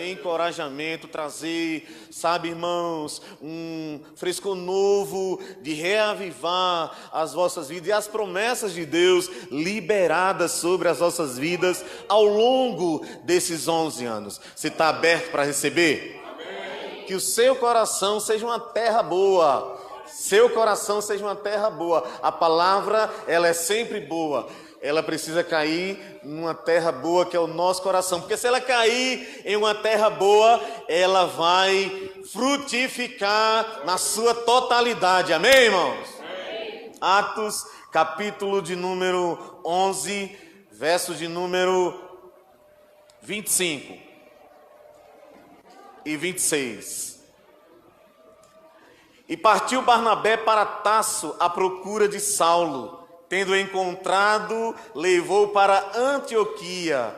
encorajamento, trazer, sabe, irmãos, um frescor novo de reavivar as vossas vidas e as promessas de Deus liberadas sobre as vossas vidas ao longo desses 11 anos. Você está aberto para receber? Amém. Que o seu coração seja uma terra boa. Seu coração seja uma terra boa. A palavra, ela é sempre boa. Ela precisa cair numa terra boa, que é o nosso coração. Porque se ela cair em uma terra boa, ela vai frutificar na sua totalidade. Amém, irmãos? Amém. Atos, capítulo de número 11, verso de número 25 e 26. E partiu Barnabé para Tarso à procura de Saulo. Tendo encontrado, levou para Antioquia.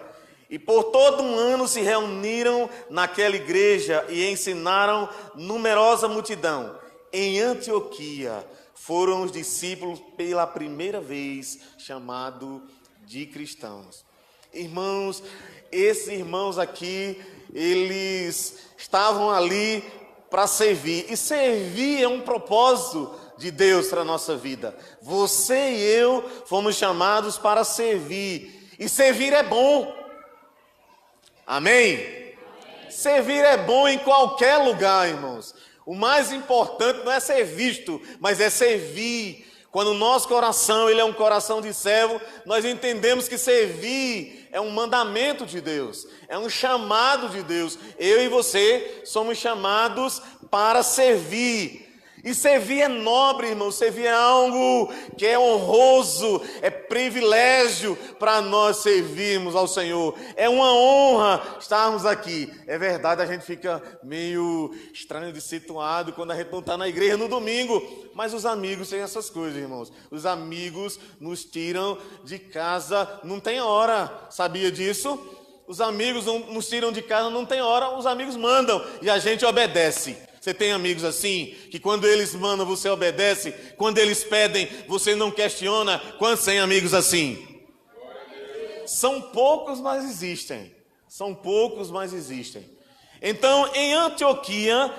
E por todo um ano se reuniram naquela igreja e ensinaram numerosa multidão. Em Antioquia foram os discípulos pela primeira vez chamados de cristãos. Irmãos, esses irmãos aqui, eles estavam ali para servir. E servir é um propósito de Deus para a nossa vida. Você e eu fomos chamados para servir. E servir é bom. Amém? Amém? Servir é bom em qualquer lugar, irmãos. O mais importante não é ser visto, mas é servir. Quando o nosso coração ele é um coração de servo, nós entendemos que servir é um mandamento de Deus, é um chamado de Deus. Eu e você somos chamados para servir. E servir é nobre, irmão, servir é algo que é honroso, é privilégio para nós servirmos ao Senhor. É uma honra estarmos aqui. É verdade, a gente fica meio estranho de situado quando a gente não está na igreja no domingo. Mas os amigos têm essas coisas, irmãos. Os amigos nos tiram de casa, não tem hora. Sabia disso? Os amigos nos tiram de casa, não tem hora, os amigos mandam e a gente obedece. Você tem amigos assim, que quando eles mandam você obedece, quando eles pedem você não questiona? Quantos tem amigos assim? São poucos, mas existem. São poucos, mas existem. Então, em Antioquia,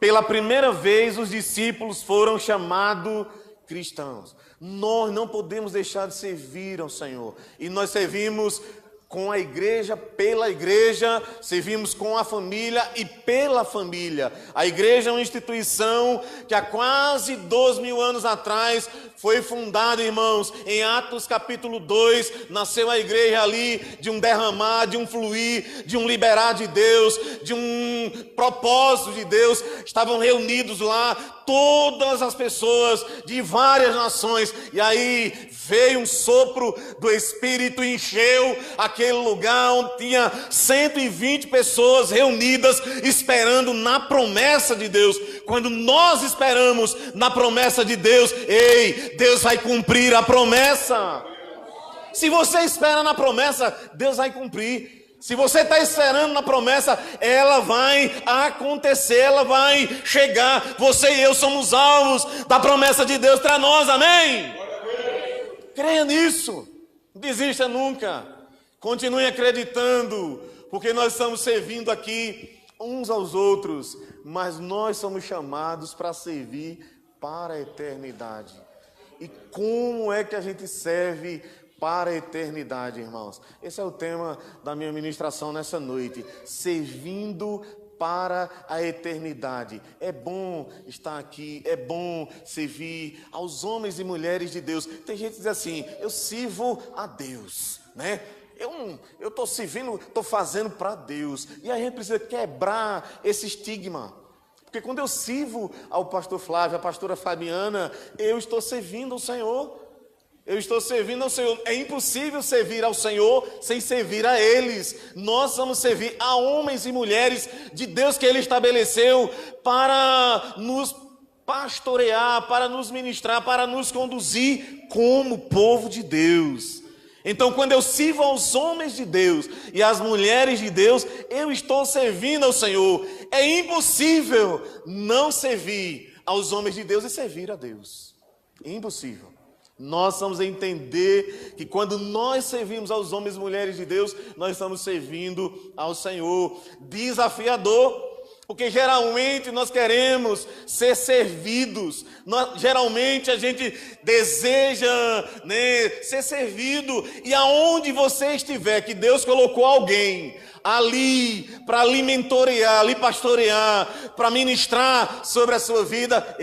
pela primeira vez, os discípulos foram chamados cristãos. Nós não podemos deixar de servir ao Senhor. E nós servimos com a igreja, pela igreja, servimos com a família e pela família. A igreja é uma instituição que há quase 2.000 anos atrás foi fundada, irmãos, em Atos capítulo 2, nasceu a igreja ali de um derramar, de um fluir, de um liberar de Deus, de um propósito de Deus. Estavam reunidos lá todas as pessoas de várias nações, e aí veio um sopro do Espírito e encheu aquele lugar onde tinha 120 pessoas reunidas, esperando na promessa de Deus. Quando nós esperamos na promessa de Deus, ei, Deus vai cumprir a promessa. Se você espera na promessa, Deus vai cumprir. Se você está esperando na promessa, ela vai acontecer, ela vai chegar. Você e eu somos alvos da promessa de Deus para nós, amém? Creia nisso, não desista nunca, continue acreditando, porque nós estamos servindo aqui uns aos outros, mas nós somos chamados para servir para a eternidade. E como é que a gente serve para a eternidade, irmãos? Esse é o tema da minha ministração nessa noite, servindo para a eternidade. É bom estar aqui, é bom servir aos homens e mulheres de Deus. Tem gente que diz assim, eu sirvo a Deus, né? Eu estou servindo, estou fazendo para Deus. E a gente precisa quebrar esse estigma. Porque quando eu sirvo ao pastor Flávio, à pastora Fabiana, eu estou servindo ao Senhor. Eu estou servindo ao Senhor. É impossível servir ao Senhor sem servir a eles. Nós vamos servir a homens e mulheres de Deus que Ele estabeleceu para nos pastorear, para nos ministrar, para nos conduzir como povo de Deus. Então, quando eu sirvo aos homens de Deus e às mulheres de Deus, eu estou servindo ao Senhor. É impossível não servir aos homens de Deus e servir a Deus. É impossível. Nós vamos entender que quando nós servimos aos homens e mulheres de Deus, nós estamos servindo ao Senhor. Desafiador, porque geralmente nós queremos ser servidos. Geralmente a gente deseja, ser servido. E aonde você estiver, que Deus colocou alguém ali para lhe mentorear, lhe pastorear, para ministrar sobre a sua vida,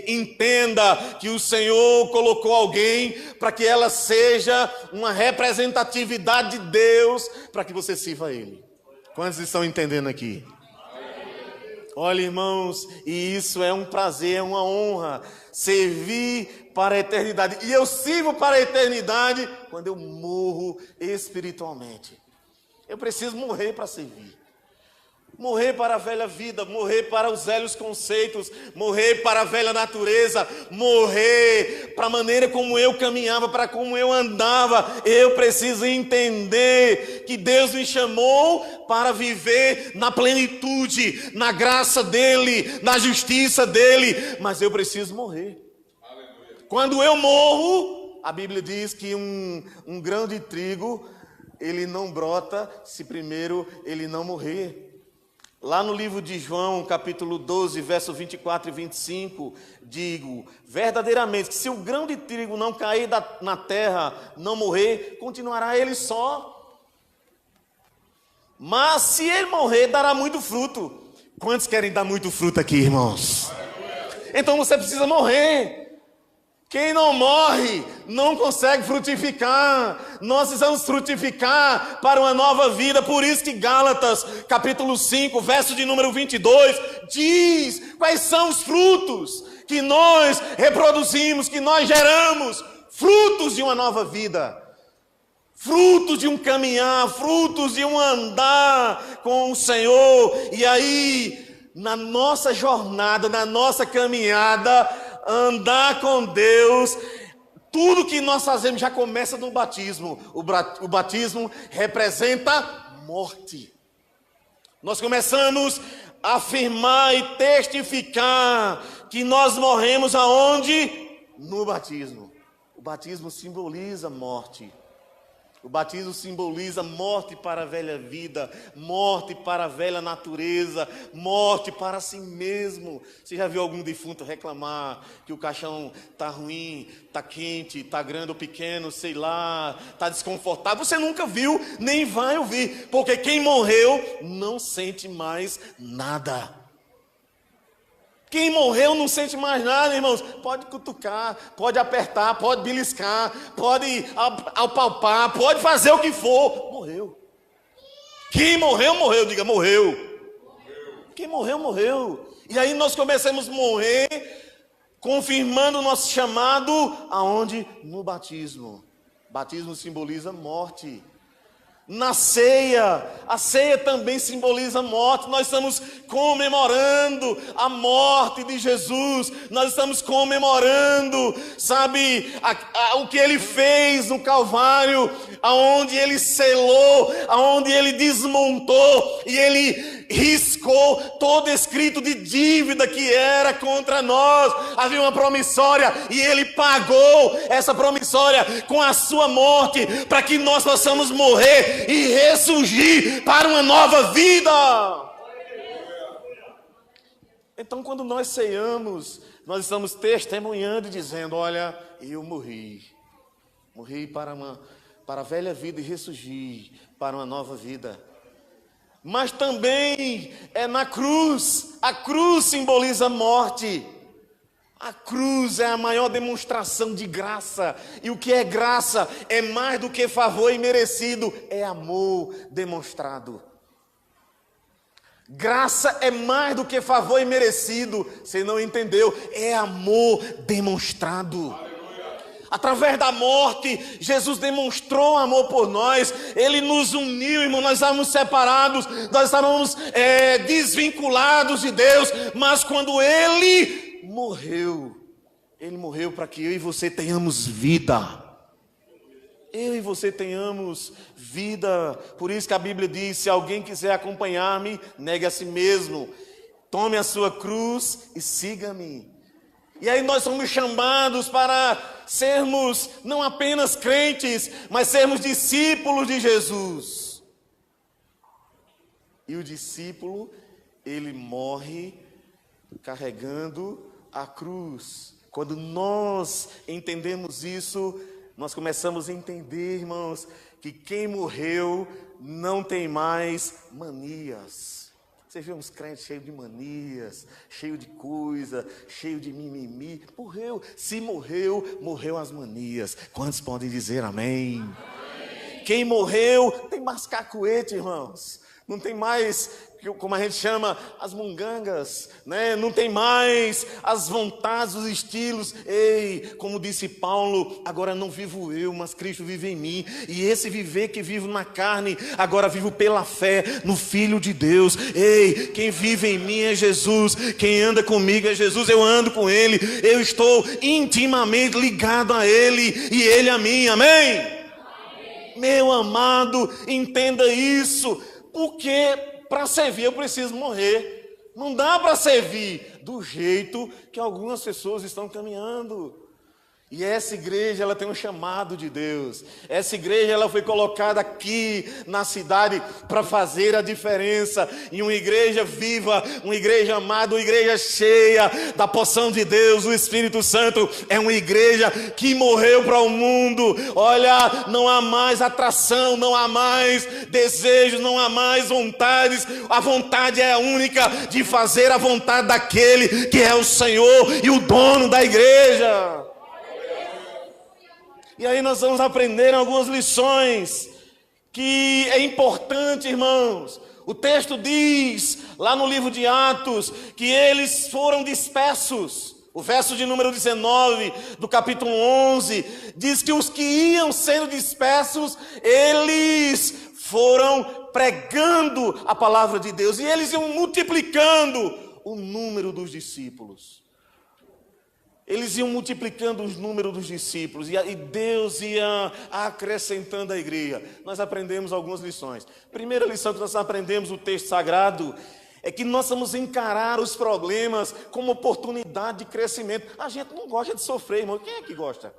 entenda que o Senhor colocou alguém para que ela seja uma representatividade de Deus, para que você sirva a Ele. Quantos estão entendendo aqui? Olha, irmãos, e isso é um prazer, é uma honra, servir para a eternidade. E eu sirvo para a eternidade quando eu morro espiritualmente. Eu preciso morrer para servir. Morrer para a velha vida, morrer para os velhos conceitos, morrer para a velha natureza, morrer para a maneira como eu caminhava, para como eu andava. Eu preciso entender que Deus me chamou para viver na plenitude, na graça dEle, na justiça dEle, mas eu preciso morrer. Aleluia. Quando eu morro, a Bíblia diz que um grão de trigo, ele não brota se primeiro ele não morrer. Lá no livro de João, capítulo 12, verso 24 e 25, digo, verdadeiramente, que se o grão de trigo não cair na terra, não morrer, continuará ele só. Mas se ele morrer, dará muito fruto. Quantos querem dar muito fruto aqui, irmãos? Então você precisa morrer. Quem não morre não consegue frutificar. Nós precisamos frutificar para uma nova vida. Por isso que Gálatas, capítulo 5, verso de número 22, diz quais são os frutos que nós reproduzimos, que nós geramos. Frutos de uma nova vida. Frutos de um caminhar, frutos de um andar com o Senhor. E aí, na nossa jornada, na nossa caminhada, andar com Deus, tudo que nós fazemos já começa no batismo. O batismo representa morte. Nós começamos a afirmar e testificar que nós morremos aonde? No batismo. O batismo simboliza morte. O batismo simboliza morte para a velha vida, morte para a velha natureza, morte para si mesmo. Você já viu algum defunto reclamar que o caixão está ruim, está quente, está grande ou pequeno, sei lá, está desconfortável? Você nunca viu, nem vai ouvir, porque quem morreu não sente mais nada. Quem morreu não sente mais nada, irmãos. Pode cutucar, pode apertar, pode beliscar, pode apalpar, pode fazer o que for. Morreu. Quem morreu, morreu. Diga, morreu. Quem morreu, morreu. E aí nós começamos a morrer, confirmando o nosso chamado, aonde? No batismo. Batismo simboliza morte. Na ceia, a ceia também simboliza morte. Nós estamos comemorando a morte de Jesus. Nós estamos comemorando, sabe, o que Ele fez no Calvário, aonde Ele selou, aonde Ele desmontou e Ele riscou todo escrito de dívida que era contra nós. Havia uma promissória e Ele pagou essa promissória com a sua morte, para que nós possamos morrer e ressurgir para uma nova vida. Então, quando nós ceiamos, nós estamos testemunhando e dizendo, olha, eu morri para a velha vida e ressurgir para uma nova vida. Mas também é na cruz. A cruz simboliza morte. A cruz é a maior demonstração de graça. E o que é graça? É mais do que favor imerecido, é amor demonstrado. Graça é mais do que favor imerecido. Você não entendeu? É amor demonstrado. Através da morte, Jesus demonstrou amor por nós. Ele nos uniu, irmão. Nós estávamos separados, nós estávamos desvinculados de Deus. Mas quando Ele morreu para que eu e você tenhamos vida. Eu e você tenhamos vida. Por isso que a Bíblia diz, se alguém quiser acompanhar-me, negue a si mesmo. Tome a sua cruz e siga-me. E aí nós somos chamados para sermos não apenas crentes, mas sermos discípulos de Jesus. E o discípulo, ele morre carregando a cruz. Quando nós entendemos isso, nós começamos a entender, irmãos, que quem morreu não tem mais manias. Você vê uns crentes cheios de manias, cheio de coisa, cheio de mimimi. Morreu. Se morreu, morreu as manias. Quantos podem dizer amém? Amém. Quem morreu tem mais cacuete, irmãos. Não tem mais, como a gente chama, as mungangas, né? Não tem mais as vontades, os estilos. Ei, como disse Paulo, agora não vivo eu, mas Cristo vive em mim. E esse viver que vivo na carne, agora vivo pela fé no Filho de Deus. Ei, quem vive em mim é Jesus, quem anda comigo é Jesus, eu ando com Ele, eu estou intimamente ligado a Ele e Ele a mim, amém? Amém. Meu amado, entenda isso. Porque para servir eu preciso morrer. Não dá para servir do jeito que algumas pessoas estão caminhando. E essa igreja, ela tem um chamado de Deus. Essa igreja, ela foi colocada aqui na cidade para fazer a diferença. E uma igreja viva, uma igreja amada, uma igreja cheia da porção de Deus, o Espírito Santo. É uma igreja que morreu para o mundo. Olha, não há mais atração, não há mais desejos, não há mais vontades. A vontade é a única de fazer a vontade daquele que é o Senhor e o dono da igreja. E aí nós vamos aprender algumas lições que é importante, irmãos. O texto diz, lá no livro de Atos, que eles foram dispersos. O verso de número 19 do capítulo 11 diz que os que iam sendo dispersos, eles foram pregando a palavra de Deus. E eles iam multiplicando o número dos discípulos. Eles iam multiplicando os números dos discípulos e Deus ia acrescentando a igreja. Nós aprendemos algumas lições. Primeira lição que nós aprendemos no texto sagrado é que nós vamos encarar os problemas como oportunidade de crescimento. A gente não gosta de sofrer, irmão. Quem é que gosta?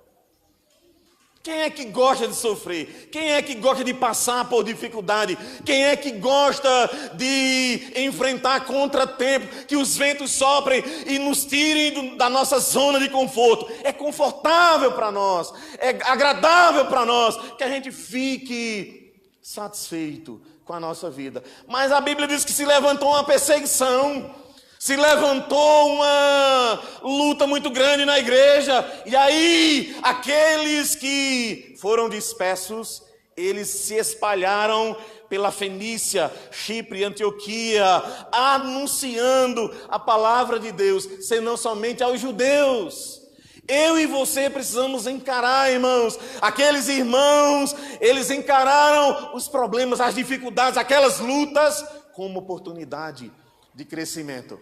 Quem é que gosta de sofrer? Quem é que gosta de passar por dificuldade? Quem é que gosta de enfrentar contratempo, que os ventos soprem e nos tirem da nossa zona de conforto? É confortável para nós, é agradável para nós que a gente fique satisfeito com a nossa vida. Mas a Bíblia diz que se levantou uma perseguição, se levantou uma luta muito grande na igreja. E aí, aqueles que foram dispersos, eles se espalharam pela Fenícia, Chipre, Antioquia, anunciando a palavra de Deus, senão somente aos judeus. Eu e você precisamos encarar, irmãos. Aqueles irmãos, eles encararam os problemas, as dificuldades, aquelas lutas como oportunidade de crescimento.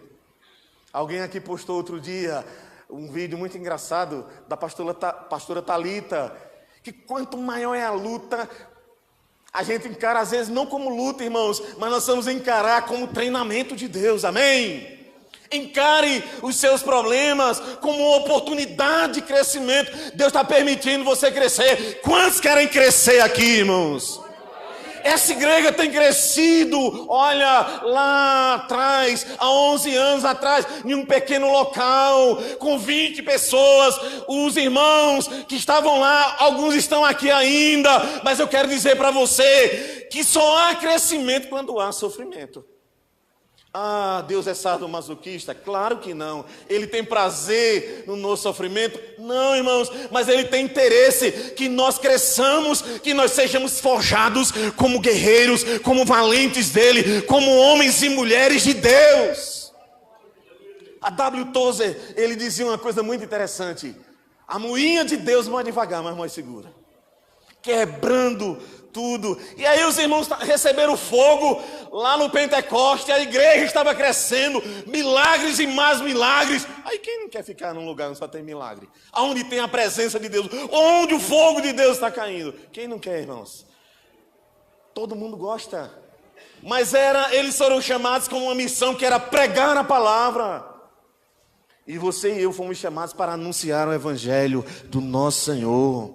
Alguém aqui postou outro dia um vídeo muito engraçado da pastora Thalita, que quanto maior é a luta, a gente encara às vezes não como luta, irmãos, mas nós vamos encarar como treinamento de Deus, amém? Encare os seus problemas como oportunidade de crescimento. Deus está permitindo você crescer. Quantos querem crescer aqui, irmãos? Essa igreja tem crescido, olha, lá atrás, há 11 anos atrás, em um pequeno local, com 20 pessoas, os irmãos que estavam lá, alguns estão aqui ainda, mas eu quero dizer para você, que só há crescimento quando há sofrimento. Ah, Deus é sadomasoquista? Claro que não. Ele tem prazer no nosso sofrimento? Não, irmãos, mas Ele tem interesse que nós cresçamos, que nós sejamos forjados como guerreiros, como valentes dEle, como homens e mulheres de Deus. A W. Tozer, ele dizia uma coisa muito interessante: a moinha de Deus vai devagar, mas mais segura, quebrando tudo. E aí os irmãos receberam fogo lá no Pentecoste, a igreja estava crescendo, milagres e mais milagres. Aí quem não quer ficar num lugar onde só tem milagre? Onde tem a presença de Deus, onde o fogo de Deus está caindo? Quem não quer, irmãos? Todo mundo gosta. Mas eles foram chamados com uma missão que era pregar a palavra. E você e eu fomos chamados para anunciar o evangelho do nosso Senhor.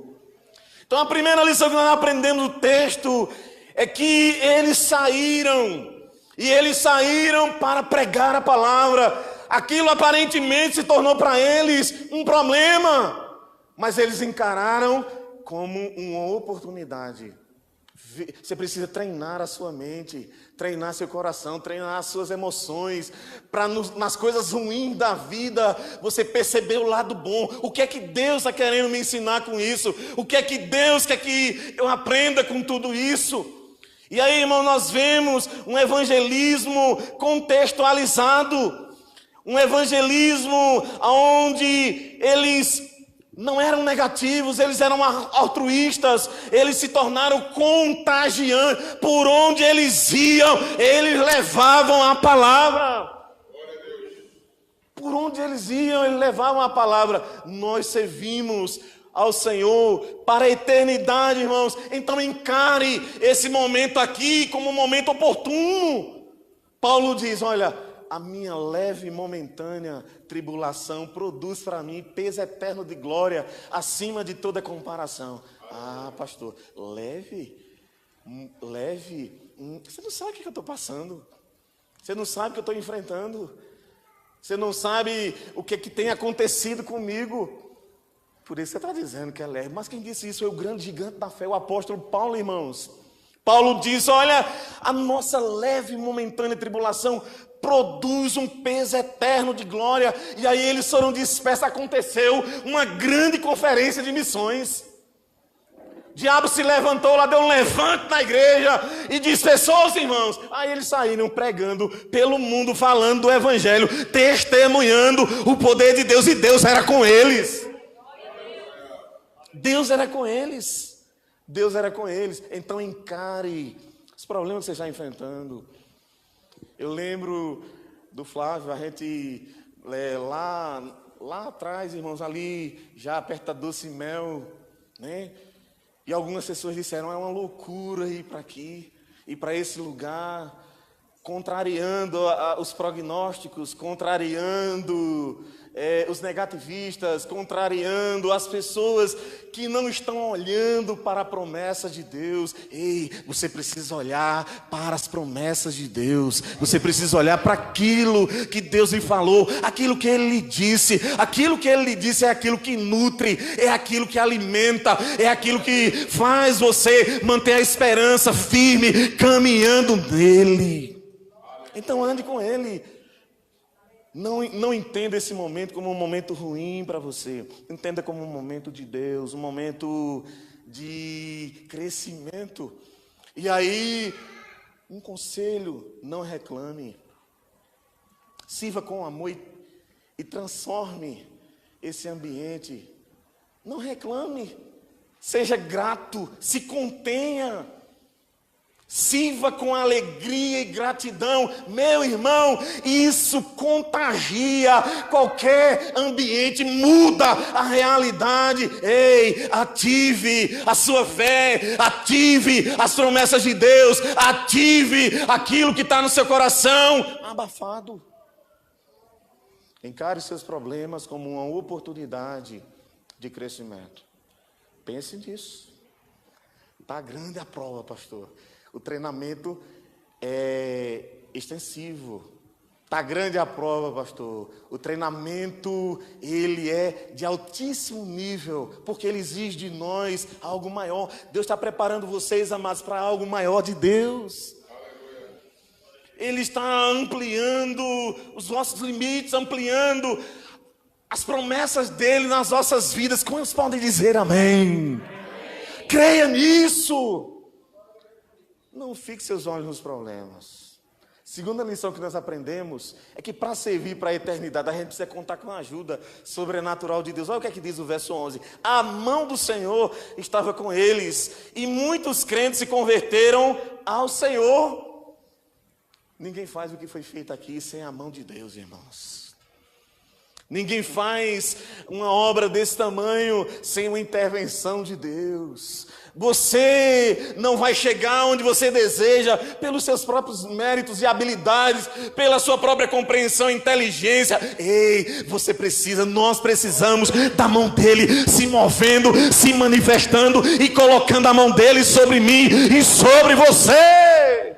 Então a primeira lição que nós aprendemos no texto é que eles saíram. E eles saíram para pregar a palavra. Aquilo aparentemente se tornou para eles um problema. Mas eles encararam como uma oportunidade. Você precisa treinar a sua mente, treinar seu coração, treinar as suas emoções, para nas coisas ruins da vida você perceber o lado bom. O que é que Deus está querendo me ensinar com isso? O que é que Deus quer que eu aprenda com tudo isso? E aí, irmão, nós vemos um evangelismo contextualizado, um evangelismo onde eles não eram negativos, eles eram altruístas, eles se tornaram contagiantes. Por onde eles iam, eles levavam a palavra. Por onde eles iam, eles levavam a palavra. Nós servimos ao Senhor para a eternidade, irmãos. Então encare esse momento aqui como um momento oportuno. Paulo diz, olha, a minha leve e momentânea tribulação produz para mim peso eterno de glória acima de toda comparação. Ah, pastor, leve, você não sabe o que eu estou passando. Você não sabe o que eu estou enfrentando. Você não sabe o que tem acontecido comigo. Por isso você está dizendo que é leve. Mas quem disse isso foi o grande gigante da fé, o apóstolo Paulo, irmãos. Paulo diz, olha, a nossa leve e momentânea tribulação produz um peso eterno de glória. E aí eles foram dispersos. Aconteceu uma grande conferência de missões. O diabo se levantou lá, deu um levante na igreja e dispersou os irmãos. Aí eles saíram pregando pelo mundo, falando do evangelho, testemunhando o poder de Deus. E Deus era com eles. Deus era com eles. Deus era com eles. Então encare os problemas que você está enfrentando. Eu lembro do Flávio, a gente lá atrás, irmãos, ali já perto da Doce Mel, né? E algumas pessoas disseram, é uma loucura ir para aqui, ir para esse lugar, contrariando os prognósticos, contrariando os negativistas, contrariando as pessoas que não estão olhando para a promessa de Deus. Ei, você precisa olhar para as promessas de Deus. Você precisa olhar para aquilo que Deus lhe falou, aquilo que Ele lhe disse. Aquilo que Ele lhe disse é aquilo que nutre, é aquilo que alimenta, é aquilo que faz você manter a esperança firme, caminhando nele. Então ande com Ele. Não entenda esse momento como um momento ruim para você. Entenda como um momento de Deus, um momento de crescimento. E aí, um conselho, não reclame. Sirva com amor e transforme esse ambiente. Não reclame. Seja grato, se contenha. Sirva com alegria e gratidão. Meu irmão, isso contagia qualquer ambiente, muda a realidade. Ei, ative a sua fé, ative as promessas de Deus, ative aquilo que está no seu coração abafado. Encare seus problemas como uma oportunidade de crescimento. Pense nisso. Está grande a prova, pastor. O treinamento é extensivo. Está grande a prova, pastor. O treinamento, ele é de altíssimo nível, porque ele exige de nós algo maior. Deus está preparando vocês, amados, para algo maior de Deus. Ele está ampliando os nossos limites, ampliando as promessas dele nas nossas vidas. Quantos podem dizer amém? Creia nisso. Não fixe seus olhos nos problemas. Segunda lição que nós aprendemos é que para servir para a eternidade a gente precisa contar com a ajuda sobrenatural de Deus. Olha o que é que diz o verso 11. A mão do Senhor estava com eles e muitos crentes se converteram ao Senhor. Ninguém faz o que foi feito aqui sem a mão de Deus, irmãos. Ninguém faz uma obra desse tamanho sem uma intervenção de Deus. Você não vai chegar onde você deseja pelos seus próprios méritos e habilidades, pela sua própria compreensão e inteligência. Ei, nós precisamos da mão dele se movendo, se manifestando e colocando a mão dele sobre mim e sobre você.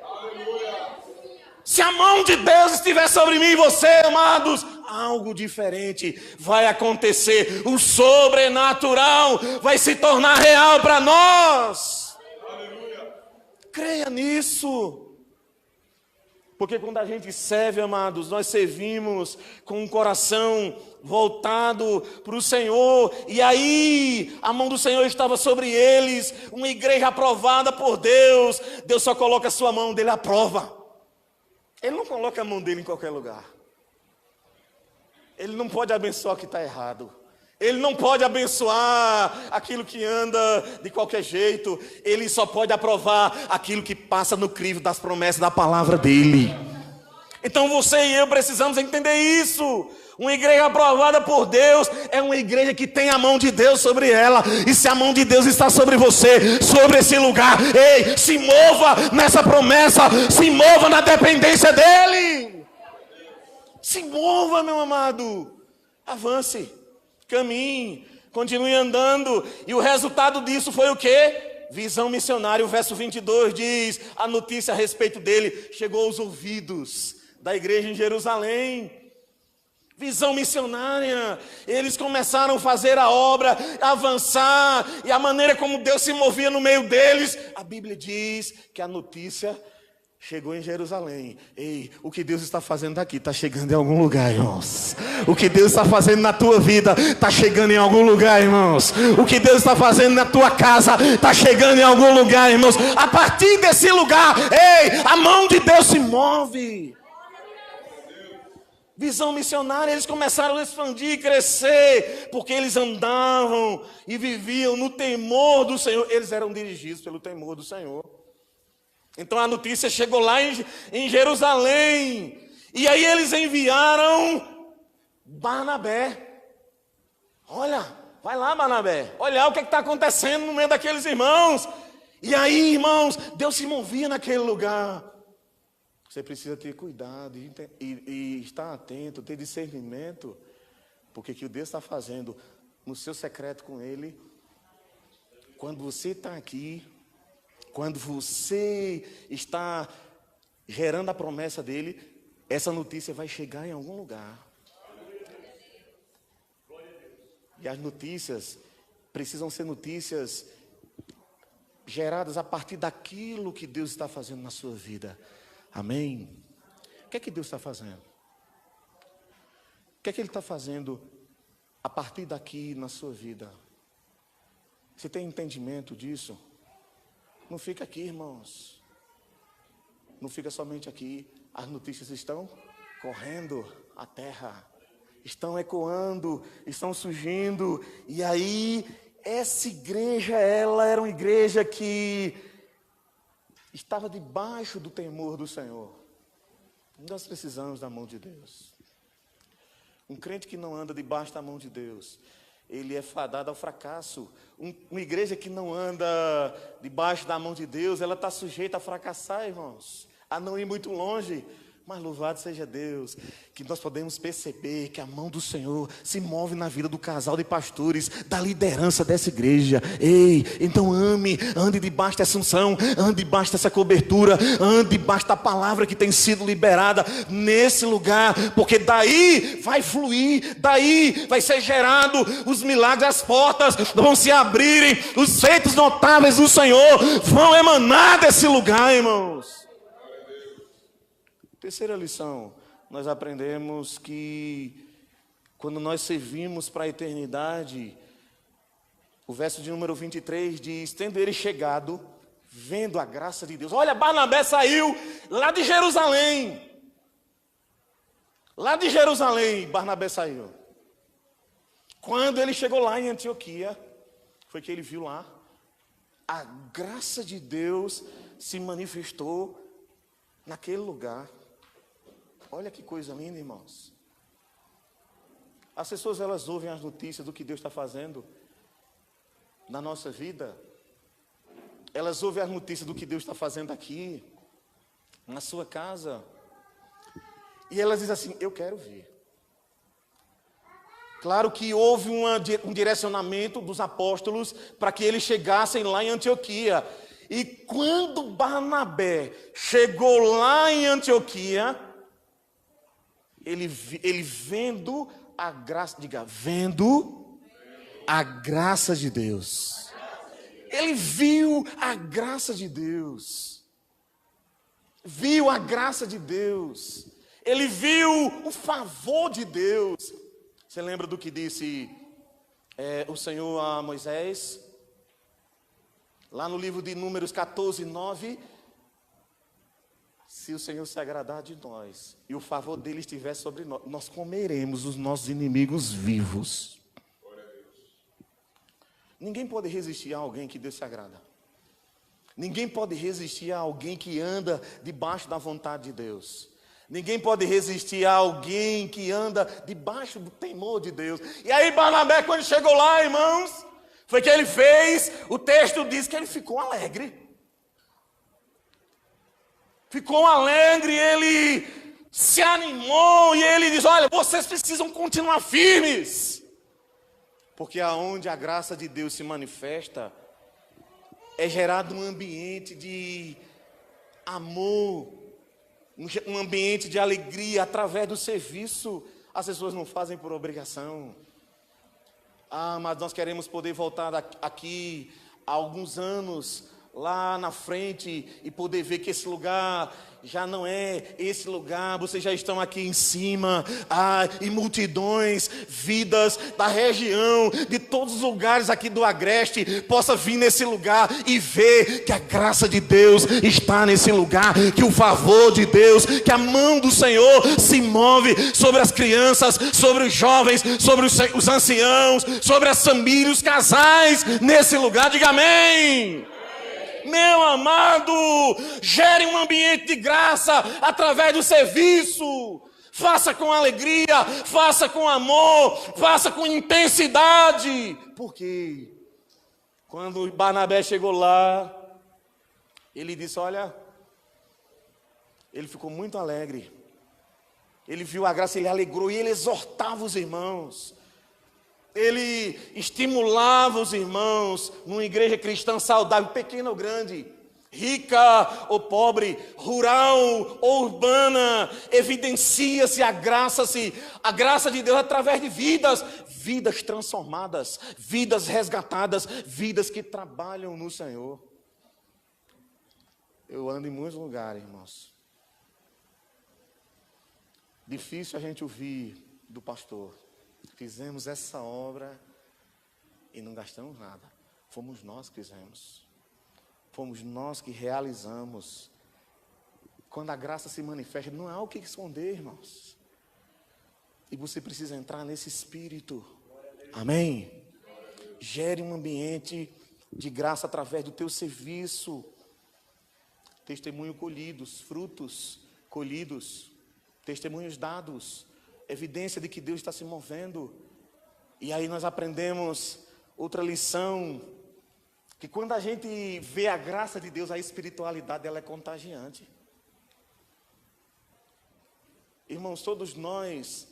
Se a mão de Deus estiver sobre mim e você, amados, algo diferente vai acontecer. O sobrenatural vai se tornar real para nós. Aleluia. Creia nisso. Porque quando a gente serve, amados, nós servimos com um coração voltado para o Senhor. E aí, a mão do Senhor estava sobre eles. Uma igreja aprovada por Deus. Deus só coloca a sua mão dele à prova. Ele não coloca a mão dele em qualquer lugar. Ele não pode abençoar o que está errado. Ele não pode abençoar aquilo que anda de qualquer jeito. Ele só pode aprovar aquilo que passa no crivo das promessas da palavra dele. Então você e eu precisamos entender isso. Uma igreja aprovada por Deus é uma igreja que tem a mão de Deus sobre ela. E se a mão de Deus está sobre você, sobre esse lugar, ei, se mova nessa promessa, se mova na dependência dele. Se mova, meu amado, avance, caminhe, continue andando. E o resultado disso foi o quê? Visão missionária. O verso 22 diz, a notícia a respeito dele chegou aos ouvidos da igreja em Jerusalém. Visão missionária. Eles começaram a fazer a obra, a avançar, e a maneira como Deus se movia no meio deles. A Bíblia diz que a notícia chegou em Jerusalém. Ei, o que Deus está fazendo aqui está chegando em algum lugar, irmãos. O que Deus está fazendo na tua vida está chegando em algum lugar, irmãos. O que Deus está fazendo na tua casa está chegando em algum lugar, irmãos. A partir desse lugar, ei, a mão de Deus se move. Visão missionária, eles começaram a expandir e crescer, porque eles andavam e viviam no temor do Senhor. Eles eram dirigidos pelo temor do Senhor. Então a notícia chegou lá em Jerusalém. E aí eles enviaram Barnabé. Olha, vai lá, Barnabé. Olha o que está acontecendo no meio daqueles irmãos. E aí, irmãos, Deus se movia naquele lugar. Você precisa ter cuidado e estar atento, ter discernimento. Porque o que Deus está fazendo no seu secreto com Ele, quando você está aqui, quando você está gerando a promessa dele, essa notícia vai chegar em algum lugar. E as notícias precisam ser notícias geradas a partir daquilo que Deus está fazendo na sua vida. Amém? O que é que Deus está fazendo? O que é que Ele está fazendo a partir daqui na sua vida? Você tem entendimento disso? Não fica aqui, irmãos. Não fica somente aqui. As notícias estão correndo a terra. Estão ecoando, estão surgindo. E aí, essa igreja, ela era uma igreja que estava debaixo do temor do Senhor. Nós precisamos da mão de Deus. Um crente que não anda debaixo da mão de Deus, ele é fadado ao fracasso. Uma igreja que não anda debaixo da mão de Deus, ela está sujeita a fracassar, irmãos, a não ir muito longe. Mas louvado seja Deus, que nós podemos perceber que a mão do Senhor se move na vida do casal de pastores, da liderança dessa igreja. Ei, então ande debaixo dessa unção, ande debaixo dessa cobertura, ande debaixo da palavra que tem sido liberada nesse lugar, porque daí vai fluir, daí vai ser gerado os milagres, as portas vão se abrirem, os feitos notáveis do Senhor vão emanar desse lugar, irmãos. Terceira lição, nós aprendemos que quando nós servimos para a eternidade, o verso de número 23 diz, tendo ele chegado, vendo a graça de Deus. Olha, Barnabé saiu lá de Jerusalém. Lá de Jerusalém, Barnabé saiu. Quando ele chegou lá em Antioquia, foi que ele viu lá, a graça de Deus se manifestou naquele lugar. Olha que coisa linda, irmãos. As pessoas, elas ouvem as notícias do que Deus está fazendo na nossa vida. Elas ouvem as notícias do que Deus está fazendo aqui, na sua casa. E elas dizem assim, eu quero ver. Claro que houve um direcionamento dos apóstolos para que eles chegassem lá em Antioquia. E quando Barnabé chegou lá em Antioquia, ele vendo a graça, diga, vendo a graça de Deus. Ele viu a graça de Deus. Viu a graça de Deus. Ele viu o favor de Deus. Você lembra do que disse o Senhor a Moisés? Lá no livro de Números 14, 9. Se o Senhor se agradar de nós e o favor dele estiver sobre nós, nós comeremos os nossos inimigos vivos. Ninguém pode resistir a alguém que Deus se agrada. Ninguém pode resistir a alguém que anda debaixo da vontade de Deus. Ninguém pode resistir a alguém que anda debaixo do temor de Deus. E aí Barnabé, quando chegou lá, irmãos, foi que ele fez, o texto diz que ele ficou alegre. Ficou alegre, ele se animou e ele diz, olha, vocês precisam continuar firmes. Porque aonde a graça de Deus se manifesta, é gerado um ambiente de amor, um ambiente de alegria através do serviço. As pessoas não fazem por obrigação. Mas nós queremos poder voltar aqui há alguns anos, lá na frente, e poder ver que esse lugar já não é esse lugar. Vocês já estão aqui em cima, e multidões, vidas da região, de todos os lugares aqui do Agreste, possa vir nesse lugar e ver que a graça de Deus está nesse lugar, que o favor de Deus, que a mão do Senhor se move sobre as crianças, sobre os jovens, sobre os anciãos, sobre as famílias, os casais, nesse lugar. Diga amém. Meu amado, gere um ambiente de graça através do serviço. Faça com alegria, faça com amor, faça com intensidade. Porque quando Barnabé chegou lá, ele disse, olha, ele ficou muito alegre. Ele viu a graça, ele alegrou e ele exortava os irmãos. Ele estimulava os irmãos numa igreja cristã saudável, pequena ou grande, rica ou pobre, rural ou urbana, evidencia-se a graça de Deus através de vidas transformadas, vidas resgatadas, vidas que trabalham no Senhor. Eu ando em muitos lugares, irmãos. Difícil a gente ouvir do pastor. Fizemos essa obra e não gastamos nada. Fomos nós que fizemos. Fomos nós que realizamos. Quando a graça se manifesta, não há o que esconder, irmãos. E você precisa entrar nesse espírito. Amém? Gere um ambiente de graça através do teu serviço. Testemunho colhidos, frutos colhidos, testemunhos dados. Evidência de que Deus está se movendo. E aí nós aprendemos outra lição, que quando a gente vê a graça de Deus, a espiritualidade ela é contagiante. Irmãos, todos nós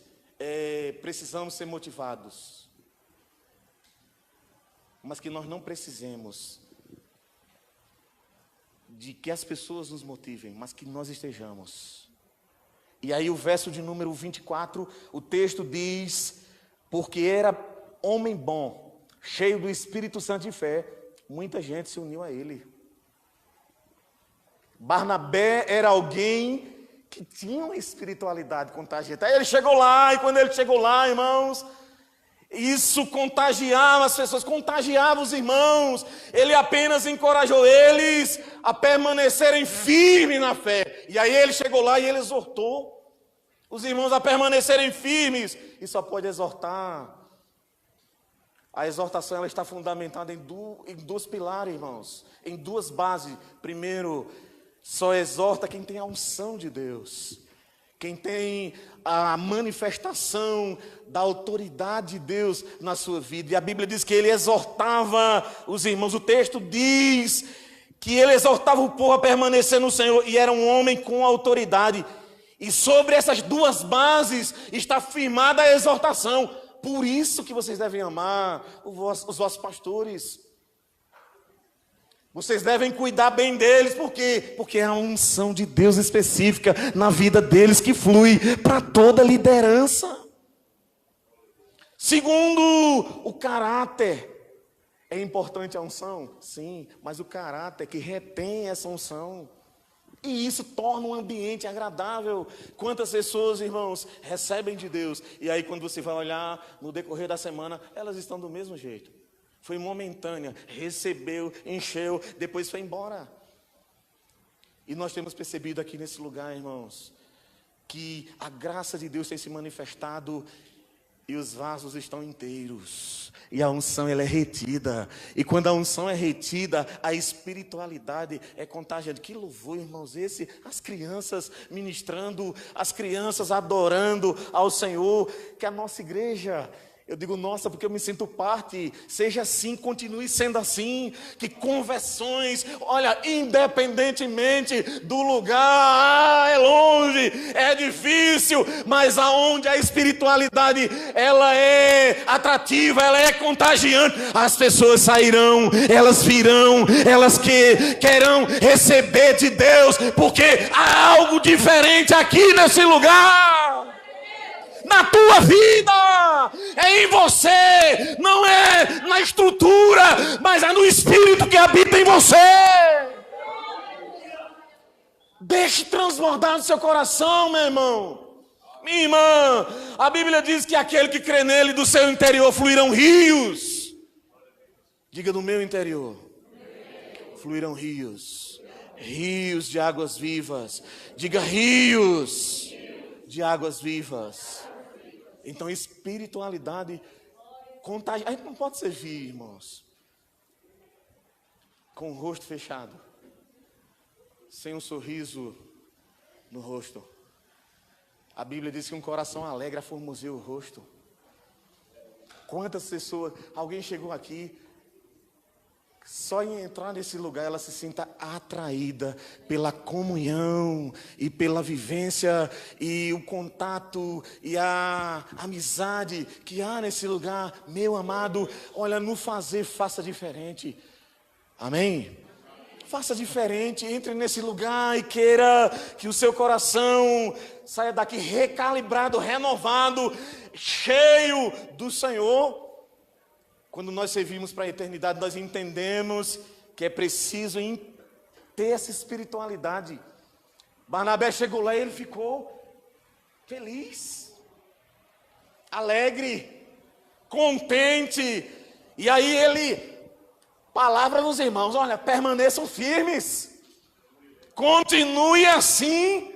precisamos ser motivados, mas que nós não precisemos de que as pessoas nos motivem, mas que nós estejamos. E aí o verso de número 24, o texto diz, porque era homem bom, cheio do Espírito Santo e fé, muita gente se uniu a ele. Barnabé era alguém que tinha uma espiritualidade contagiante. Aí ele chegou lá, e quando ele chegou lá, irmãos, isso contagiava as pessoas, contagiava os irmãos. Ele apenas encorajou eles a permanecerem firmes na fé. E aí ele chegou lá e ele exortou os irmãos a permanecerem firmes. E só pode exortar. A exortação ela está fundamentada em dois pilares, irmãos. Em duas bases. Primeiro, só exorta quem tem a unção de Deus. quem tem a manifestação da autoridade de Deus na sua vida. E a Bíblia diz que ele exortava os irmãos. O texto diz que ele exortava o povo a permanecer no Senhor, e era um homem com autoridade. E sobre essas duas bases está firmada a exortação. Por isso que vocês devem amar os vossos pastores. Vocês devem cuidar bem deles. Por quê? Porque é a unção de Deus específica na vida deles que flui para toda liderança. Segundo, o caráter. É importante a unção? Sim, mas o caráter que retém essa unção. E isso torna um ambiente agradável. Quantas pessoas, irmãos, recebem de Deus, e aí quando você vai olhar no decorrer da semana, elas estão do mesmo jeito. Foi momentânea, recebeu, encheu, depois foi embora. E nós temos percebido aqui nesse lugar, irmãos, que a graça de Deus tem se manifestado e os vasos estão inteiros. E a unção, ela é retida. E quando a unção é retida, a espiritualidade é contagiante. Que louvor, irmãos, esse. As crianças ministrando, as crianças adorando ao Senhor. Que a nossa igreja, eu digo nossa porque eu me sinto parte, seja assim, continue sendo assim. Que conversões, olha, independentemente do lugar, é longe, é difícil, mas aonde a espiritualidade, ela é atrativa, ela é contagiante, as pessoas sairão, elas virão, elas querão receber de Deus, porque há algo diferente aqui nesse lugar. Na tua vida, é em você, não é na estrutura, mas é no Espírito que habita em você. Deixe transbordar no seu coração, meu irmão, minha irmã. A Bíblia diz que aquele que crê nele, do seu interior fluirão rios. Diga, do meu interior fluirão rios, rios de águas vivas. Diga, rios de águas vivas. Então, espiritualidade contagia. A gente não pode servir, irmãos, com o rosto fechado, sem um sorriso no rosto. A Bíblia diz que um coração alegre aformoseia o rosto. Quantas pessoas, alguém chegou aqui, só em entrar nesse lugar ela se sinta atraída pela comunhão e pela vivência e o contato e a amizade que há nesse lugar. Meu amado, olha, no fazer, faça diferente. Amém? Faça diferente, entre nesse lugar e queira que o seu coração saia daqui recalibrado, renovado, cheio do Senhor. Quando nós servimos para a eternidade, nós entendemos que é preciso ter essa espiritualidade. Barnabé chegou lá e ele ficou feliz, alegre, contente. E aí ele, palavra nos irmãos, olha, permaneçam firmes, continue assim,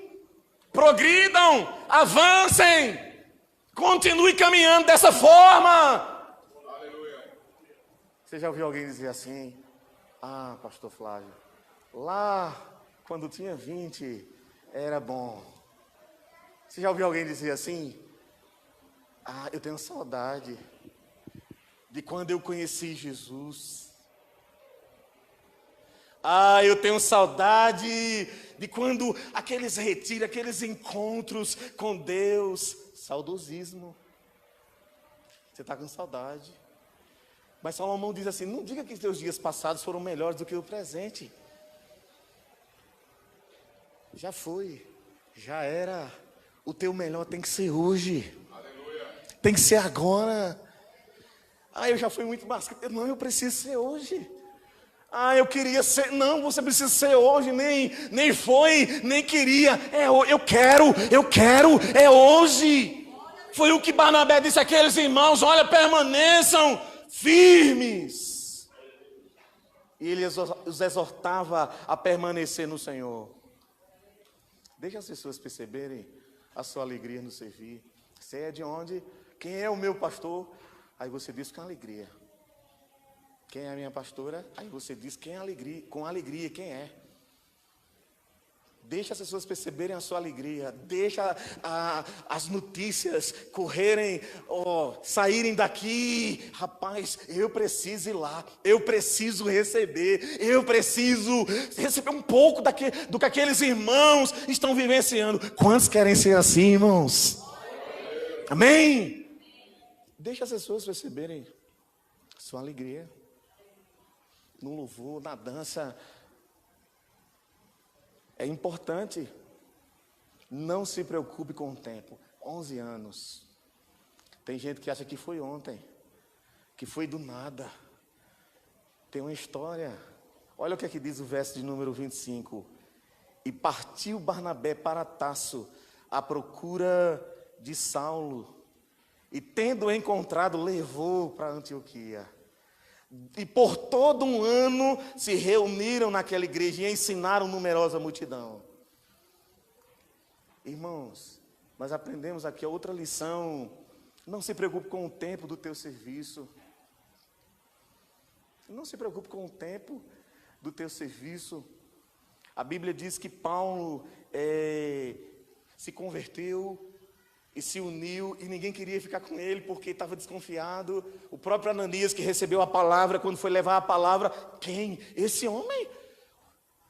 progridam, avancem, continue caminhando dessa forma. Você já ouviu alguém dizer assim: ah, pastor Flávio, lá quando tinha 20 era bom. Você já ouviu alguém dizer assim: ah, eu tenho saudade de quando eu conheci Jesus. Ah, eu tenho saudade de quando aqueles retiros, aqueles encontros com Deus. Saudosismo. Você está com saudade. Mas Salomão diz assim: não diga que os teus dias passados foram melhores do que o presente. Já foi, já era. O teu melhor tem que ser hoje. Aleluia. Tem que ser agora. Ah, eu já fui muito mais. Não, eu preciso ser hoje. Ah, eu queria ser. Não, você precisa ser hoje. Nem foi, nem queria. Eu quero, é hoje. Foi o que Barnabé disse àqueles irmãos: olha, permaneçam firmes. E ele os exortava a permanecer no Senhor. Deixa as pessoas perceberem a sua alegria no servir. Você é de onde? Quem é o meu pastor? Aí você diz com alegria. Quem é a minha pastora? Aí você diz com alegria, quem é. Deixa as pessoas perceberem a sua alegria. Deixa as notícias correrem, saírem daqui. Rapaz, eu preciso ir lá. Eu preciso receber. Eu preciso receber um pouco do que aqueles irmãos estão vivenciando. Quantos querem ser assim, irmãos? Amém? Deixa as pessoas perceberem a sua alegria. No louvor, na dança. É importante. Não se preocupe com o tempo. 11 anos. Tem gente que acha que foi ontem, que foi do nada. Tem uma história. Olha o que é que diz o verso de número 25. E partiu Barnabé para Tarso à procura de Saulo. E tendo encontrado, levou para Antioquia. E por todo um ano se reuniram naquela igreja e ensinaram numerosa multidão. Irmãos, nós aprendemos aqui outra lição. Não se preocupe com o tempo do teu serviço. Não se preocupe com o tempo do teu serviço. A Bíblia diz que Paulo se converteu e se uniu, e ninguém queria ficar com ele, porque estava desconfiado. O próprio Ananias, que recebeu a palavra, quando foi levar a palavra, quem? Esse homem?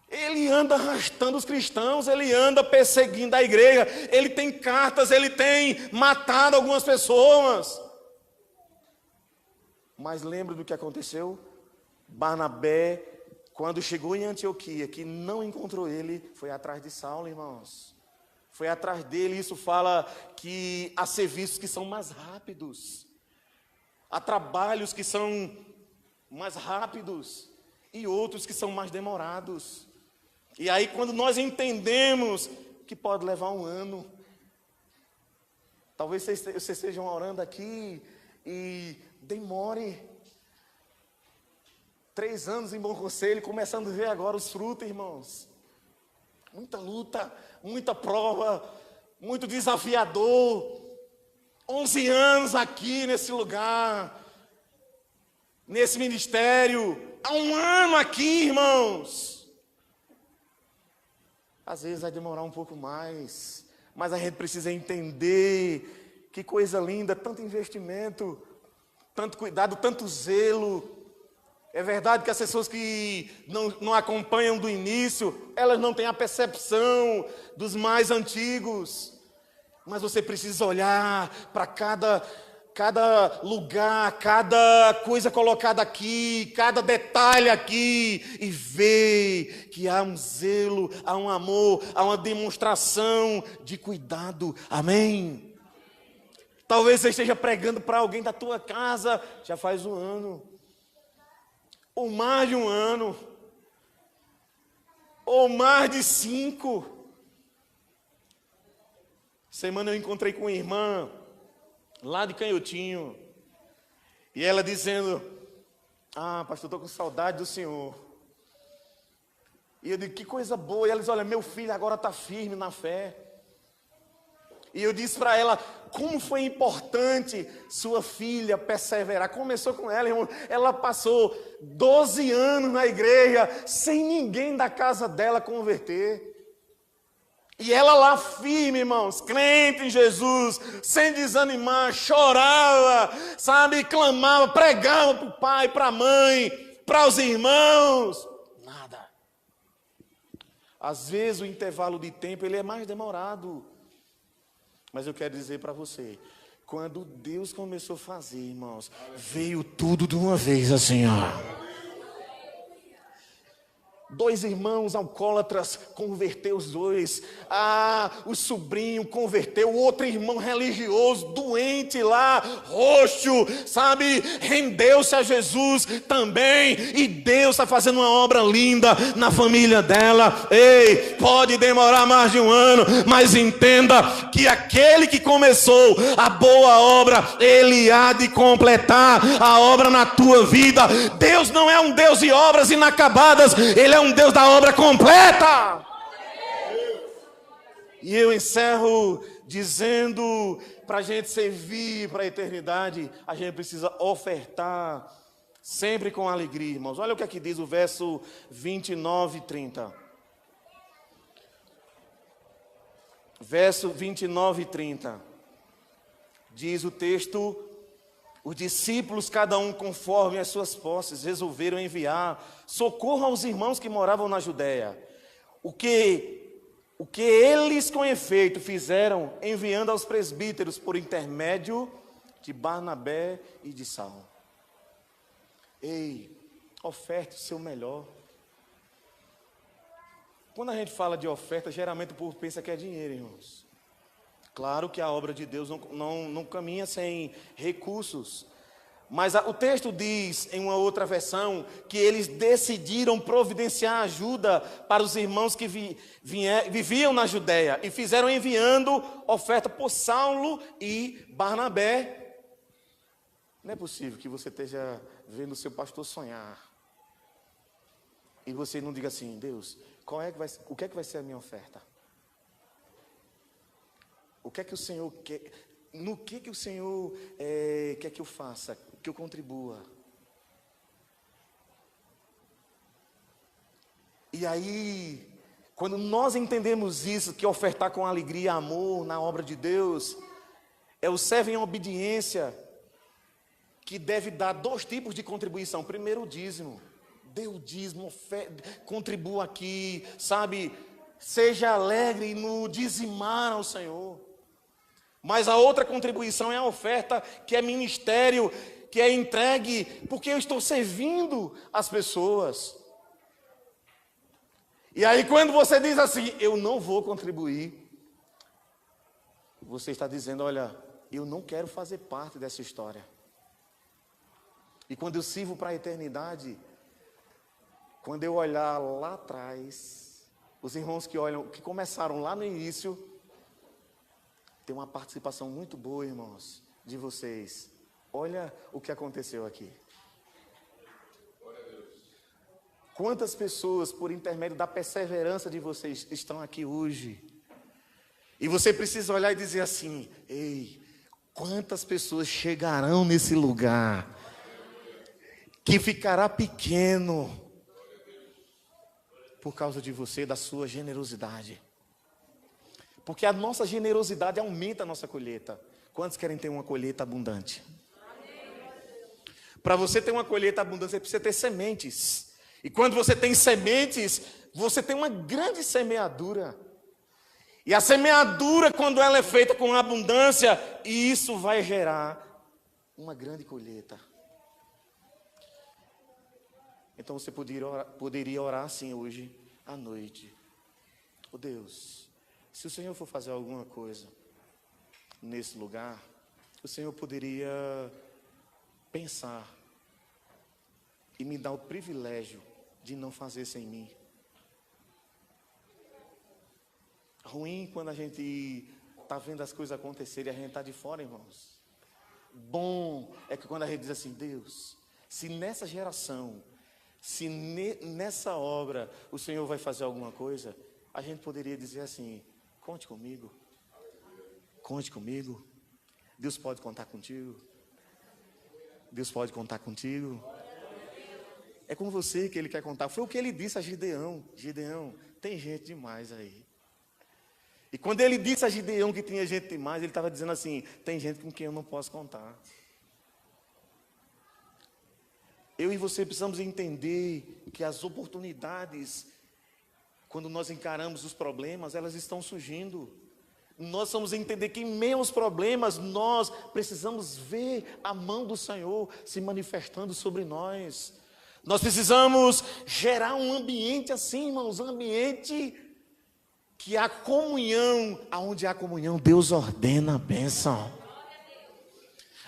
Ele anda arrastando os cristãos, ele anda perseguindo a igreja, ele tem cartas, ele tem matado algumas pessoas. Mas lembra do que aconteceu? Barnabé, quando chegou em Antioquia, que não encontrou ele, foi atrás de Saulo, irmãos. Foi atrás dele. Isso fala que há serviços que são mais rápidos, há trabalhos que são mais rápidos e outros que são mais demorados. E aí, quando nós entendemos que pode levar um ano, talvez vocês estejam orando aqui e demore 3 anos em Bom Conselho, começando a ver agora os frutos, irmãos. Muita luta, muita prova, muito desafiador. 11 anos aqui nesse lugar, nesse ministério. Há um ano aqui, irmãos. Às vezes vai demorar um pouco mais, mas a gente precisa entender que coisa linda, tanto investimento, tanto cuidado, tanto zelo. É verdade que as pessoas que não acompanham do início, elas não têm a percepção dos mais antigos. Mas você precisa olhar para cada lugar, cada coisa colocada aqui, cada detalhe aqui, e ver que há um zelo, há um amor, há uma demonstração de cuidado. Amém? Talvez você esteja pregando para alguém da tua casa, já faz um ano, ou mais de um ano, ou mais de 5. Semana eu encontrei com uma irmã lá de Canhotinho, e ela dizendo: pastor, estou com saudade do senhor. E eu digo: que coisa boa. E ela diz: olha, meu filho agora está firme na fé. E eu disse para ela como foi importante sua filha perseverar. Começou com ela, irmão. Ela passou 12 anos na igreja sem ninguém da casa dela converter. E ela lá firme, irmãos, crente em Jesus, sem desanimar, chorava, sabe, clamava, pregava para o pai, para a mãe, para os irmãos. Nada. Às vezes o intervalo de tempo ele é mais demorado. Mas eu quero dizer para você, quando Deus começou a fazer, irmãos, veio tudo de uma vez assim, ó. 2 irmãos alcoólatras, converteu os 2. O sobrinho converteu, o outro irmão religioso, doente lá, roxo, sabe, rendeu-se a Jesus também. E Deus está fazendo uma obra linda na família dela. Ei, pode demorar mais de um ano, mas entenda que aquele que começou a boa obra, ele há de completar a obra na tua vida. Deus não é um Deus de obras inacabadas, Ele é um Deus da obra completa. E eu encerro dizendo, para a gente servir para a eternidade, a gente precisa ofertar sempre com alegria, irmãos. Olha o que aqui diz o verso 29 e 30. verso 29 e 30. Diz o texto: os discípulos, cada um conforme as suas posses, resolveram enviar socorro aos irmãos que moravam na Judéia. O que eles com efeito fizeram, enviando aos presbíteros por intermédio de Barnabé e de Saulo. Ei, oferte o seu melhor. Quando a gente fala de oferta, geralmente o povo pensa que é dinheiro, irmãos. Claro que a obra de Deus não caminha sem recursos. Mas o texto diz, em uma outra versão, que eles decidiram providenciar ajuda para os irmãos que viviam na Judéia. E fizeram enviando oferta por Saulo e Barnabé. Não é possível que você esteja vendo o seu pastor sonhar. E você não diga assim: Deus, o que é que vai ser a minha oferta? O que é que o Senhor quer? No que o Senhor quer que eu faça? Que eu contribua? E aí, quando nós entendemos isso, que ofertar com alegria e amor na obra de Deus é o servo em obediência, que deve dar 2 tipos de contribuição. Primeiro, o dízimo. Dê o dízimo, contribua aqui, sabe? Seja alegre no dizimar ao Senhor. Mas a outra contribuição é a oferta, que é ministério, que é entregue, porque eu estou servindo as pessoas. E aí quando você diz assim: eu não vou contribuir, você está dizendo: olha, eu não quero fazer parte dessa história. E quando eu sirvo para a eternidade, quando eu olhar lá atrás, os irmãos que começaram lá no início, tem uma participação muito boa, irmãos, de vocês. Olha o que aconteceu aqui. Quantas pessoas, por intermédio da perseverança de vocês, estão aqui hoje? E você precisa olhar e dizer assim: ei, quantas pessoas chegarão nesse lugar que ficará pequeno por causa de você, da sua generosidade? Porque a nossa generosidade aumenta a nossa colheita. Quantos querem ter uma colheita abundante? Para você ter uma colheita abundante, você precisa ter sementes. E quando você tem sementes, você tem uma grande semeadura. E a semeadura, quando ela é feita com abundância, isso vai gerar uma grande colheita. Então você poderia orar assim hoje à noite: oh Deus, se o Senhor for fazer alguma coisa nesse lugar, o Senhor poderia pensar e me dar o privilégio de não fazer sem mim. Ruim quando a gente está vendo as coisas acontecerem e a gente está de fora, irmãos. Bom é que quando a gente diz assim: Deus, se nessa geração, se nessa obra o Senhor vai fazer alguma coisa, a gente poderia dizer assim: conte comigo. Conte comigo. Deus pode contar contigo. Deus pode contar contigo. É com você que Ele quer contar. Foi o que Ele disse a Gideão: Gideão, tem gente demais aí. E quando Ele disse a Gideão que tinha gente demais, Ele estava dizendo assim: tem gente com quem eu não posso contar. Eu e você precisamos entender que as oportunidades, quando nós encaramos os problemas, elas estão surgindo. Nós precisamos entender que em meio aos problemas, nós precisamos ver a mão do Senhor se manifestando sobre nós. Nós precisamos gerar um ambiente assim, irmãos, um ambiente que há comunhão. Aonde há comunhão, Deus ordena a bênção.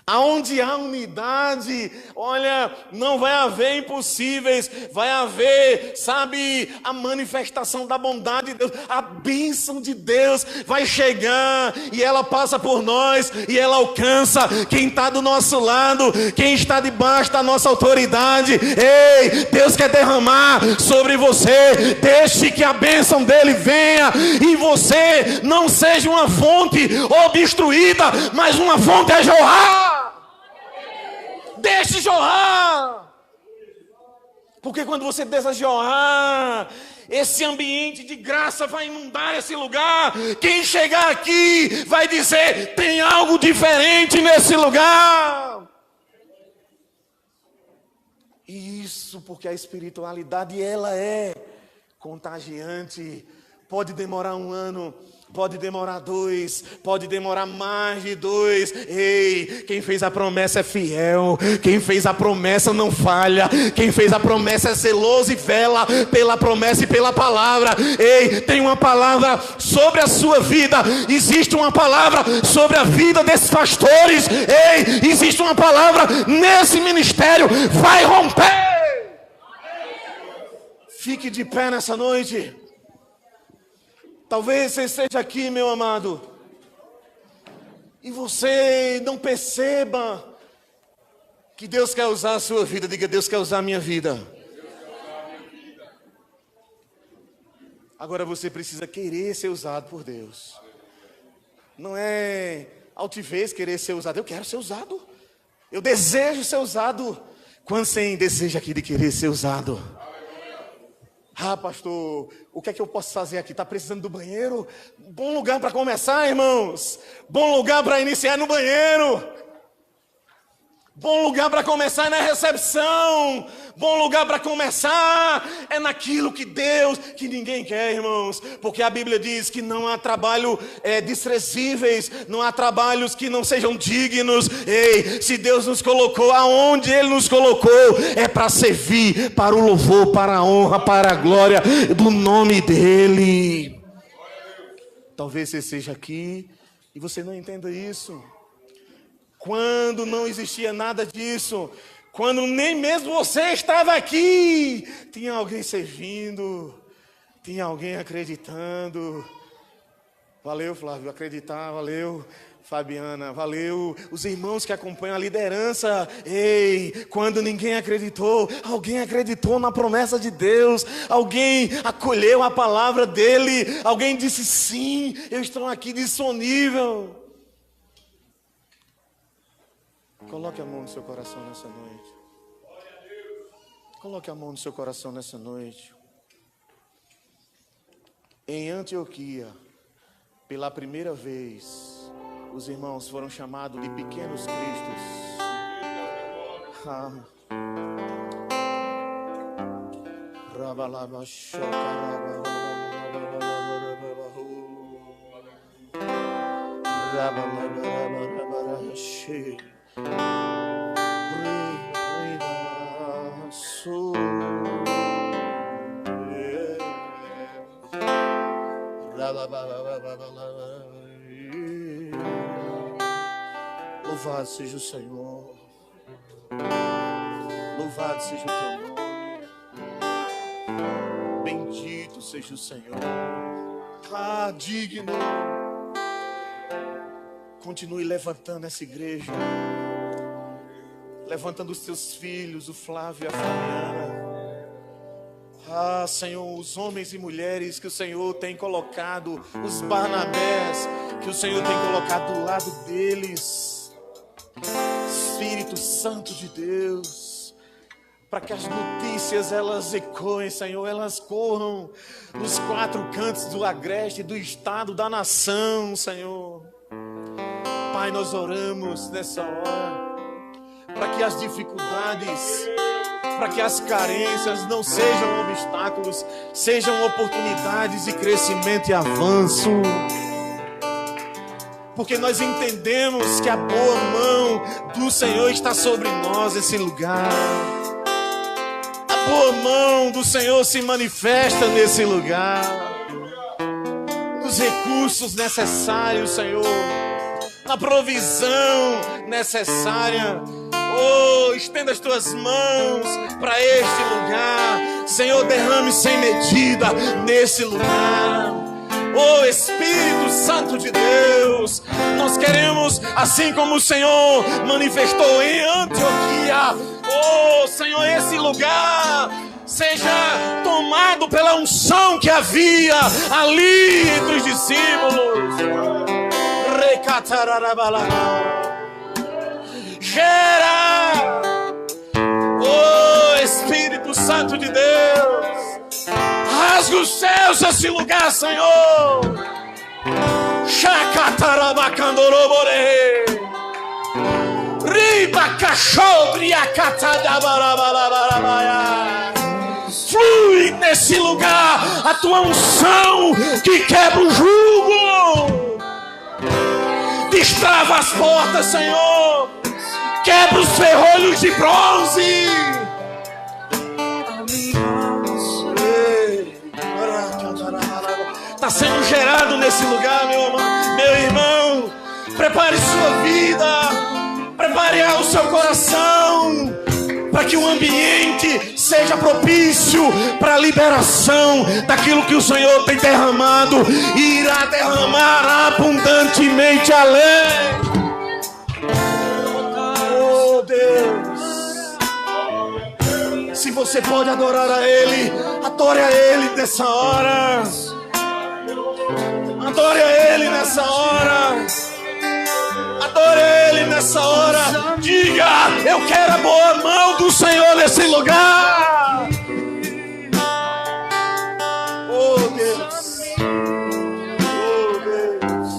Aonde há unidade, olha, não vai haver impossíveis, vai haver, sabe, a manifestação da bondade de Deus, a bênção de Deus vai chegar e ela passa por nós e ela alcança quem está do nosso lado, quem está debaixo da nossa autoridade. Ei, Deus quer derramar sobre você, deixe que a bênção dele venha e você não seja uma fonte obstruída, mas uma fonte a jorrar. Deixe jorrar. Porque quando você deixa jorrar, Esse ambiente de graça vai inundar esse lugar. Quem chegar aqui vai dizer: tem algo diferente nesse lugar. E isso porque a espiritualidade, ela é contagiante. Pode demorar 1 ano, pode demorar 2, pode demorar mais de 2. Ei, quem fez a promessa é fiel. Quem fez a promessa não falha. Quem fez a promessa é zeloso e vela pela promessa e pela palavra. Ei, tem uma palavra sobre a sua vida. Existe uma palavra sobre a vida desses pastores. Ei, existe uma palavra nesse ministério. Vai romper. Fique de pé nessa noite. Talvez você esteja aqui, meu amado, e você não perceba que Deus quer usar a sua vida. Diga: Deus quer usar a minha vida. Agora você precisa querer ser usado por Deus. Não é altivez querer ser usado. Eu quero ser usado. Eu desejo ser usado. Quantos tem desejo aqui de querer ser usado? Ah, pastor, o que é que eu posso fazer aqui? Está precisando do banheiro? Bom lugar para começar, irmãos. Bom lugar para iniciar no banheiro. Bom lugar para começar é na recepção. Bom lugar para começar é naquilo que Deus, que ninguém quer, irmãos. Porque a Bíblia diz que não há trabalho desprezíveis, não há trabalhos que não sejam dignos. Ei, se Deus nos colocou aonde Ele nos colocou, é para servir, para o louvor, para a honra, para a glória do nome dEle. Talvez você esteja aqui e você não entenda isso. Quando não existia nada disso, quando nem mesmo você estava aqui, tinha alguém servindo, tinha alguém acreditando. Valeu, Flávio, acreditar, valeu, Fabiana, valeu, os irmãos que acompanham a liderança. Ei, quando ninguém acreditou, alguém acreditou na promessa de Deus, alguém acolheu a palavra dele, alguém disse: sim, eu estou aqui disponível. Coloque a mão no seu coração nessa noite. Coloque a mão no seu coração nessa noite. Em Antioquia, pela primeira vez, os irmãos foram chamados de pequenos cristos. Louvado seja o Senhor. Louvado seja o teu nome. Bendito seja o Senhor. Digno. Continue levantando essa igreja, levantando os teus filhos, o Flávio e a Fabiana. Senhor, os homens e mulheres que o Senhor tem colocado, os Barnabés que o Senhor tem colocado do lado deles. Espírito Santo de Deus, para que as notícias elas ecoem, Senhor, elas corram nos 4 cantos do agreste, do estado, da nação, Senhor. Pai, nós oramos nessa hora para que as dificuldades, para que as carências não sejam obstáculos, sejam oportunidades de crescimento e avanço. Porque nós entendemos que a boa mão do Senhor está sobre nós nesse lugar. A boa mão do Senhor se manifesta nesse lugar. Nos recursos necessários, Senhor, na provisão necessária. Estenda as tuas mãos para este lugar. Senhor, derrame sem medida nesse lugar. Espírito Santo de Deus, nós queremos, assim como o Senhor manifestou em Antioquia, Senhor, esse lugar seja tomado pela unção que havia ali entre os discípulos. Gera, Espírito Santo de Deus, rasga os céus esse lugar, Senhor. Chacatarabacandorobore. Riba cachobria. Flui nesse lugar a tua unção que quebra o jugo. Destrava as portas, Senhor. Quebra os ferrolhos de bronze. Está sendo gerado nesse lugar, meu irmão. Prepare sua vida. Prepare o seu coração, para que o ambiente seja propício para a liberação daquilo que o Senhor tem derramado e irá derramar abundantemente além. Oh Deus, se você pode adorar a Ele, adore a Ele nessa hora. Adore a Ele nessa hora. Adore Ele nessa hora. Diga: eu quero a boa mão do Senhor nesse lugar. Oh Deus, oh Deus.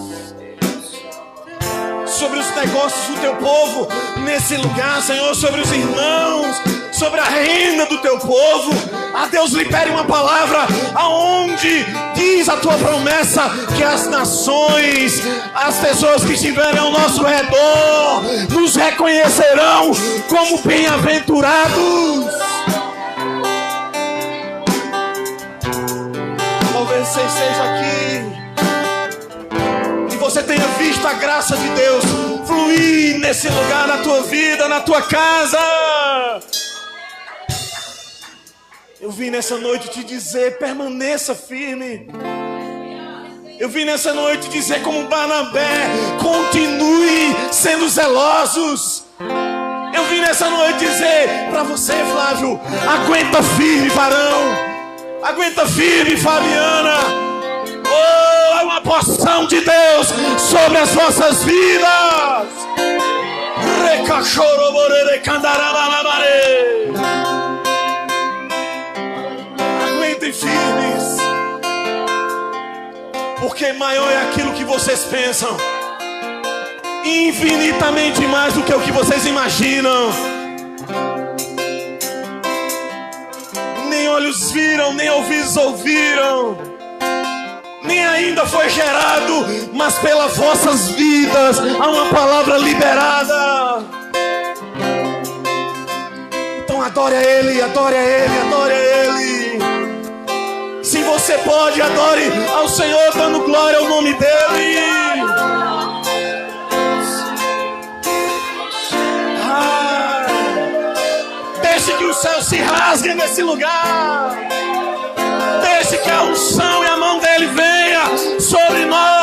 Sobre os negócios do teu povo nesse lugar, Senhor. Sobre os irmãos, sobre a renda do teu povo. A Deus libere uma palavra aonde diz a tua promessa que as nações, as pessoas que estiverem ao nosso redor, nos reconhecerão como bem-aventurados. Talvez você esteja aqui e você tenha visto a graça de Deus fluir nesse lugar, na tua vida, na tua casa. Eu vim nessa noite te dizer: permaneça firme. Eu vim nessa noite dizer como Barnabé: continue sendo zelosos. Eu vim nessa noite dizer para você, Flávio: aguenta firme, varão. Aguenta firme, Fabiana. Oh, é uma porção de Deus sobre as vossas vidas. Recachorobore candarabare. Aguentem firmes, porque maior é aquilo que vocês pensam, infinitamente mais do que o que vocês imaginam. Nem olhos viram, nem ouvidos ouviram, nem ainda foi gerado, mas pelas vossas vidas há uma palavra liberada. Então adore a Ele, adore a Ele, adore a Ele. Se você pode, adore ao Senhor, dando glória ao nome dEle. Deixe que o céu se rasgue nesse lugar. Deixe que a unção e a mão dEle venha sobre nós.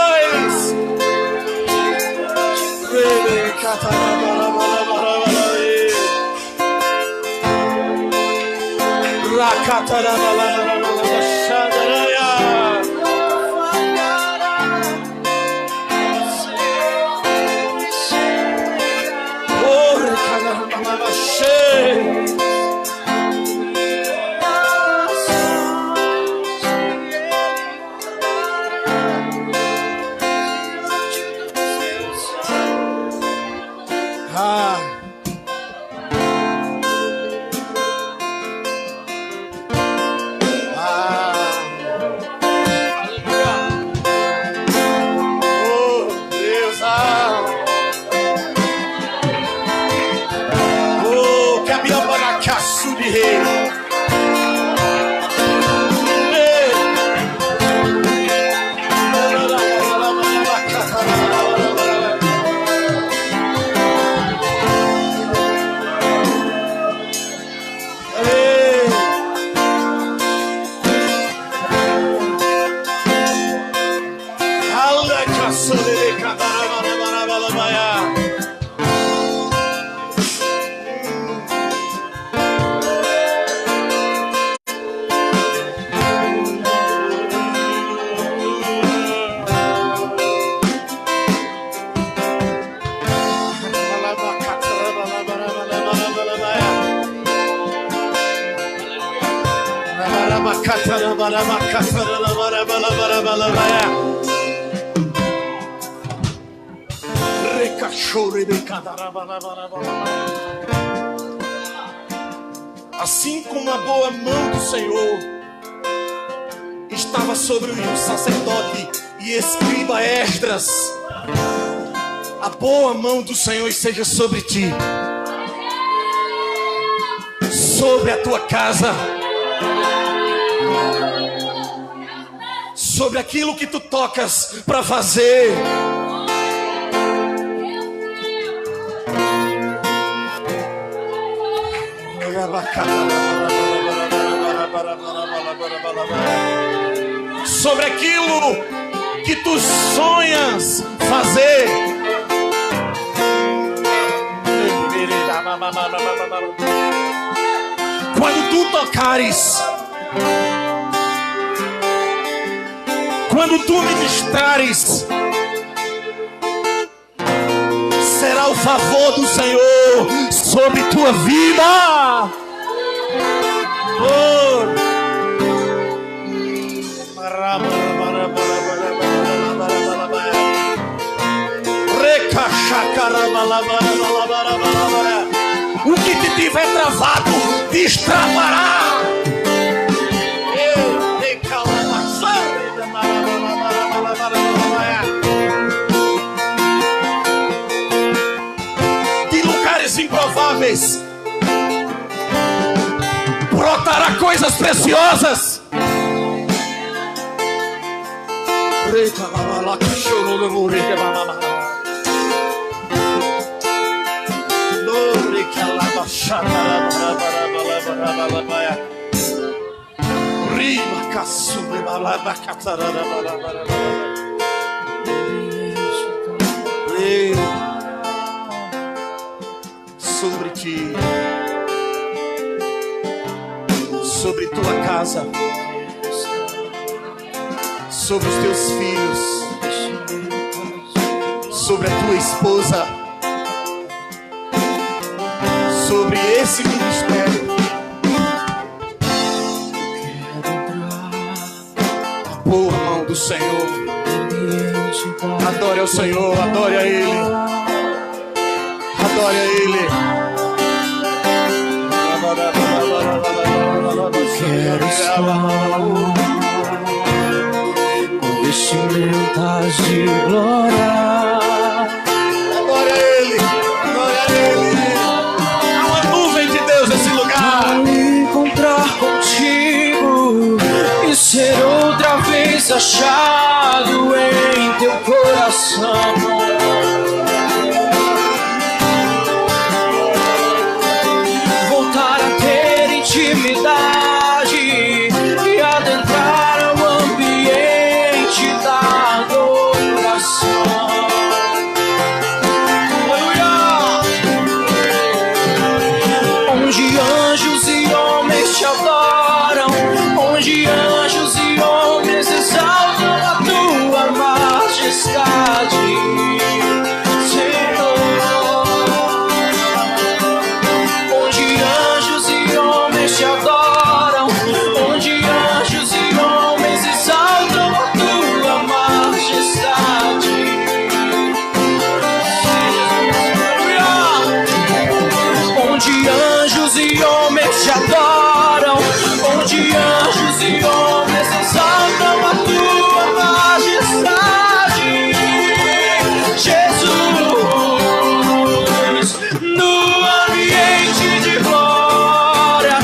Assim como a boa mão do Senhor estava sobre o sacerdote e escriba Esdras, a boa mão do Senhor esteja sobre ti, sobre a tua casa, sobre aquilo que tu tocas para fazer. Sobre aquilo que tu sonhas fazer. Quando tu tocares, quando tu ministrares, será o favor do Senhor sobre tua vida. Oh. O que te tiver travado, destravará. De lugares improváveis brotará coisas preciosas. Sobre ti, sobre tua casa, sobre os teus filhos, sobre a tua esposa, sobre esse ministério. A boa mão do Senhor. Adore ao Senhor, adore a Ele, adore a Ele. Quero estar com vestimentas de glória. Adore a Ele, adore a Ele. Há uma nuvem de Deus nesse lugar. Ao encontrar contigo e ser outra vez achado em teu coração. Voltar a ter intimidade e adentrar ao ambiente da adoração. Aleluia! Onde anjos e homens te adoram, onde anjos e homens exaltam a tua majestade. Te adoram, onde anjos e homens exaltam a tua majestade. Onde anjos e homens te adoram, onde anjos e homens exaltam a tua majestade. Jesus, no ambiente de glória,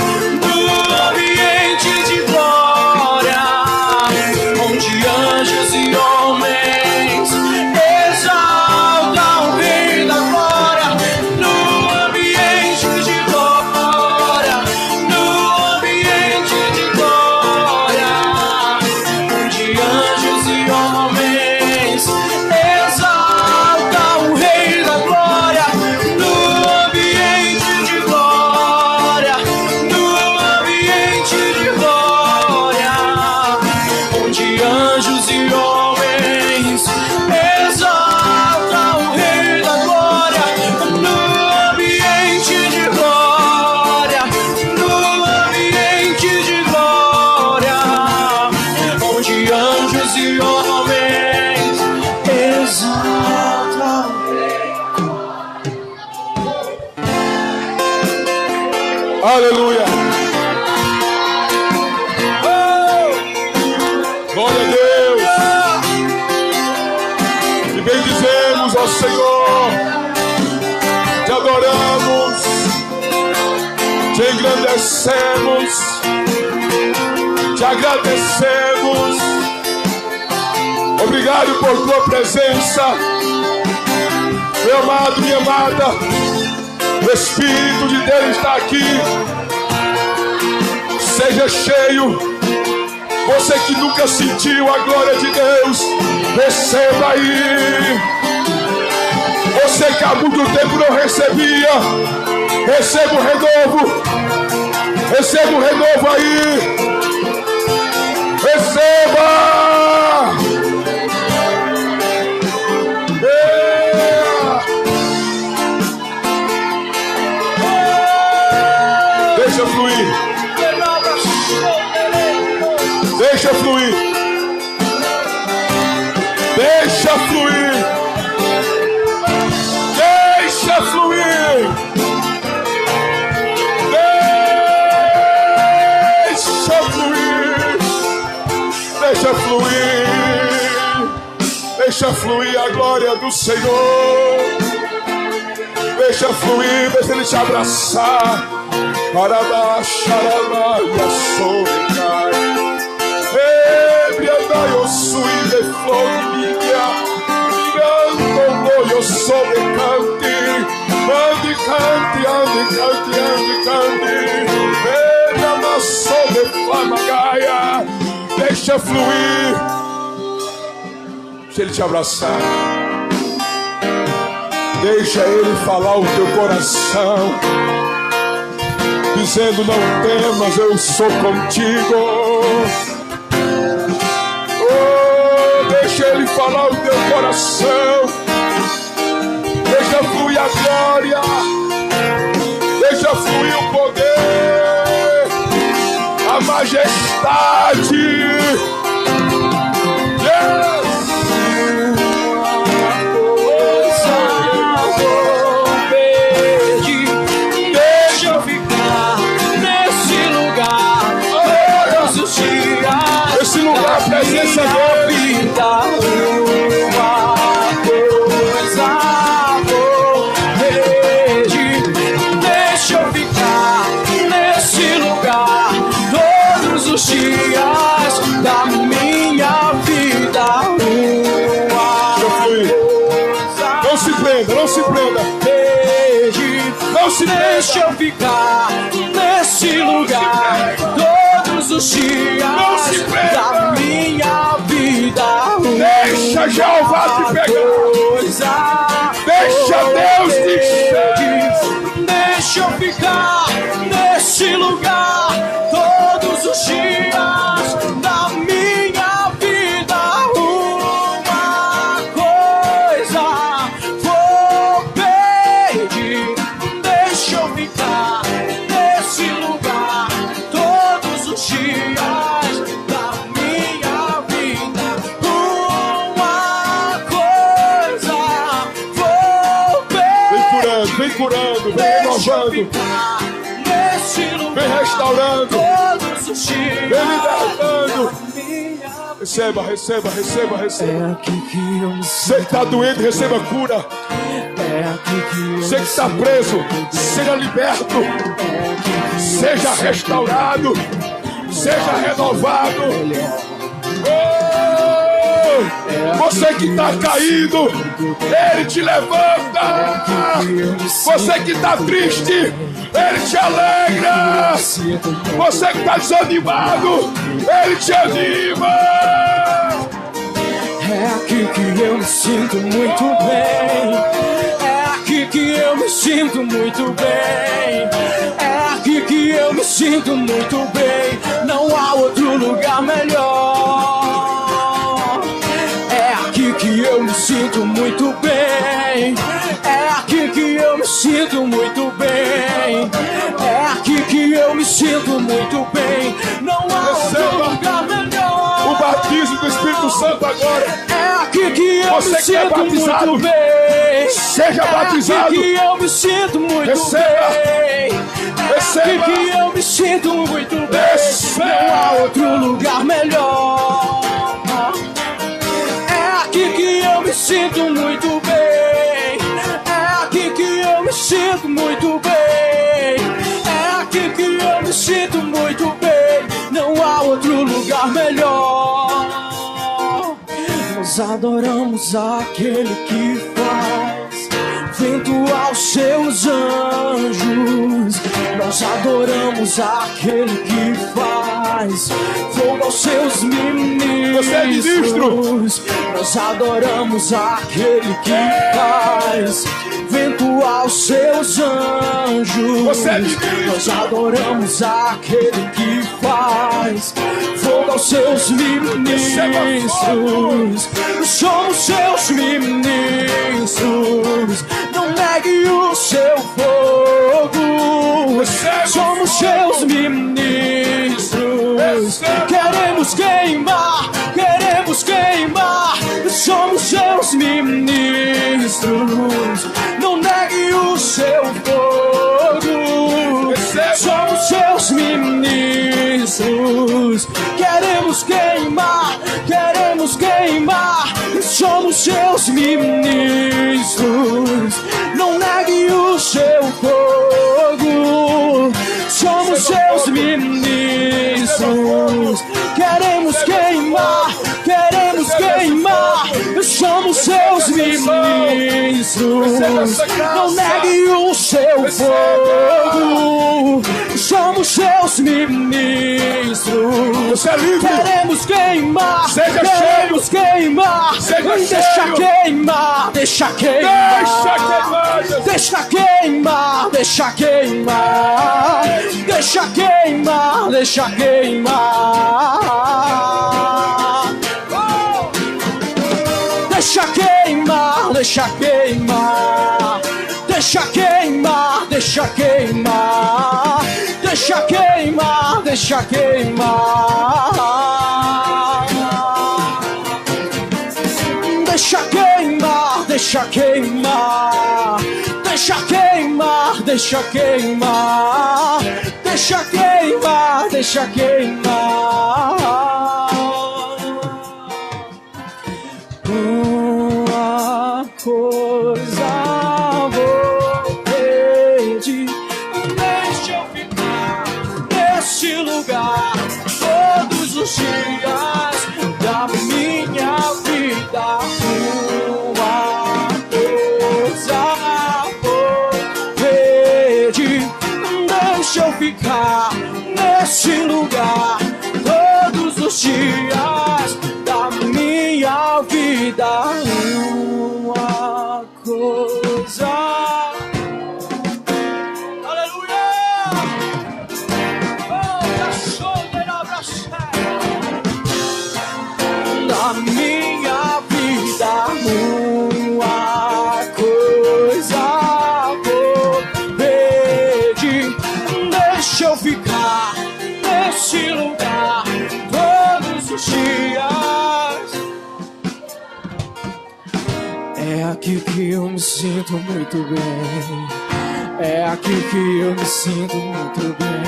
anjos e homens exaltam o Rei da glória, no ambiente de glória, no Aleluia. Glória a Deus. E bendizemos ao Senhor. Te adoramos. Te engrandecemos. Te agradecemos. Obrigado por tua presença. Meu amado, minha amada, o Espírito de Deus está aqui. Seja cheio. Você que nunca sentiu a glória de Deus, receba aí. Você que há muito tempo não recebia, receba o renovo. Receba o renovo aí. Receba. Deixa fluir. Deixa fluir. Deixa fluir. Deixa fluir. Deixa fluir. Deixa fluir. Deixa fluir a glória do Senhor. Deixa fluir. Deixa Ele te abraçar. Para baixar a minha sombra. Eu sou de flor minha, mirando eu sou de cante, ande cante, ande cante, ande cante, veja maçã de flama gaia, deixa fluir, deixa Ele te abraçar, deixa Ele falar o teu coração, dizendo não temas, eu sou contigo. Deixa Ele falar o teu coração. Deixa fluir a glória. Deixa fluir o poder, a majestade. Deixa eu ficar nesse lugar todos os dias. Esse lugar, a presença dele. Uma coisa vou pedir. Deixa eu ficar nesse lugar todos os dias da minha vida. Não se prenda, não se prenda. Não se prenda. Deixa eu ficar nesse lugar todos os dias da minha vida. Deixa Jeová te pegar. Deixa Deus te encher. Deixa eu ficar nesse lugar todos os dias da minha vida. Uma coisa vou pedir. Deixa eu ficar nesse lugar todos os dias da minha vida. Uma coisa vou pedir. Vem curando, vem renovando, vem restaurando, vem libertando. Receba, receba, receba, receba. Você que está doente, receba cura. Você que está preso, seja liberto. Seja restaurado. Seja renovado. Você que está caído, Ele te levanta. Você que está triste, Ele te alegra. Você que está desanimado, Ele te anima. É aqui que eu me sinto muito bem. É aqui que eu me sinto muito bem. É aqui que eu me sinto muito bem. Não há outro lugar melhor. É aqui que eu me sinto muito bem. É aqui que eu me sinto muito bem. É aqui que eu me sinto muito bem. Não há outro lugar melhor. O batismo do Espírito Santo agora. É aqui que eu eu me sinto muito bem. Seja batizado. Aqui que eu me sinto muito Receba. bem. Receba. Aqui que eu me sinto muito bem. Receba. Não há outro lugar melhor. É aqui que eu me sinto muito bem. É aqui que eu me sinto muito bem. É aqui que eu me sinto muito bem. Não há outro lugar melhor. Nós adoramos aquele que faz vento aos seus anjos. Nós adoramos aquele que faz fogo aos seus ministros. Você é ministro. Nós adoramos aquele que faz vento aos seus anjos. Você é ministro. Nós adoramos aquele que faz fogo aos seus ministros. Somos seus ministros. Não negue o seu fogo. Somos seus ministros. Queremos queimar, queremos queimar. Somos seus ministros. Não negue o seu fogo. Somos seus ministros. Queremos queimar, queremos queimar. Somos seus ministros. Não negue o seu fogo. Somos seus ministros. Queremos queimar, queremos queimar. Somos seus ministros. Não negue o seu fogo. Somos seus ministros. Queremos queimar, queremos queimar. Deixa queimar, deixa queimar. Deixa queimar, deixa queimar. Deixa queimar, deixa queimar. Deixa queimar, deixa queimar. Deixa queimar, deixa queimar. Deixa queimar, deixa queimar. Deixa queimar, deixa queimar. Deixa queimar, deixa queimar. Deixa queimar, deixa queimar. Uma coisa vou pedir, deixa eu ficar nesse lugar todos os dias da minha vida. Uma coisa vou pedir, deixa eu ficar nesse lugar todos os dias da minha vida. Uma coisa. Aleluia! Da minha vida, uma coisa vou pedir, deixa eu ficar nesse lugar todos os dias. É aqui que eu me sinto muito bem. É aqui que eu me sinto muito bem.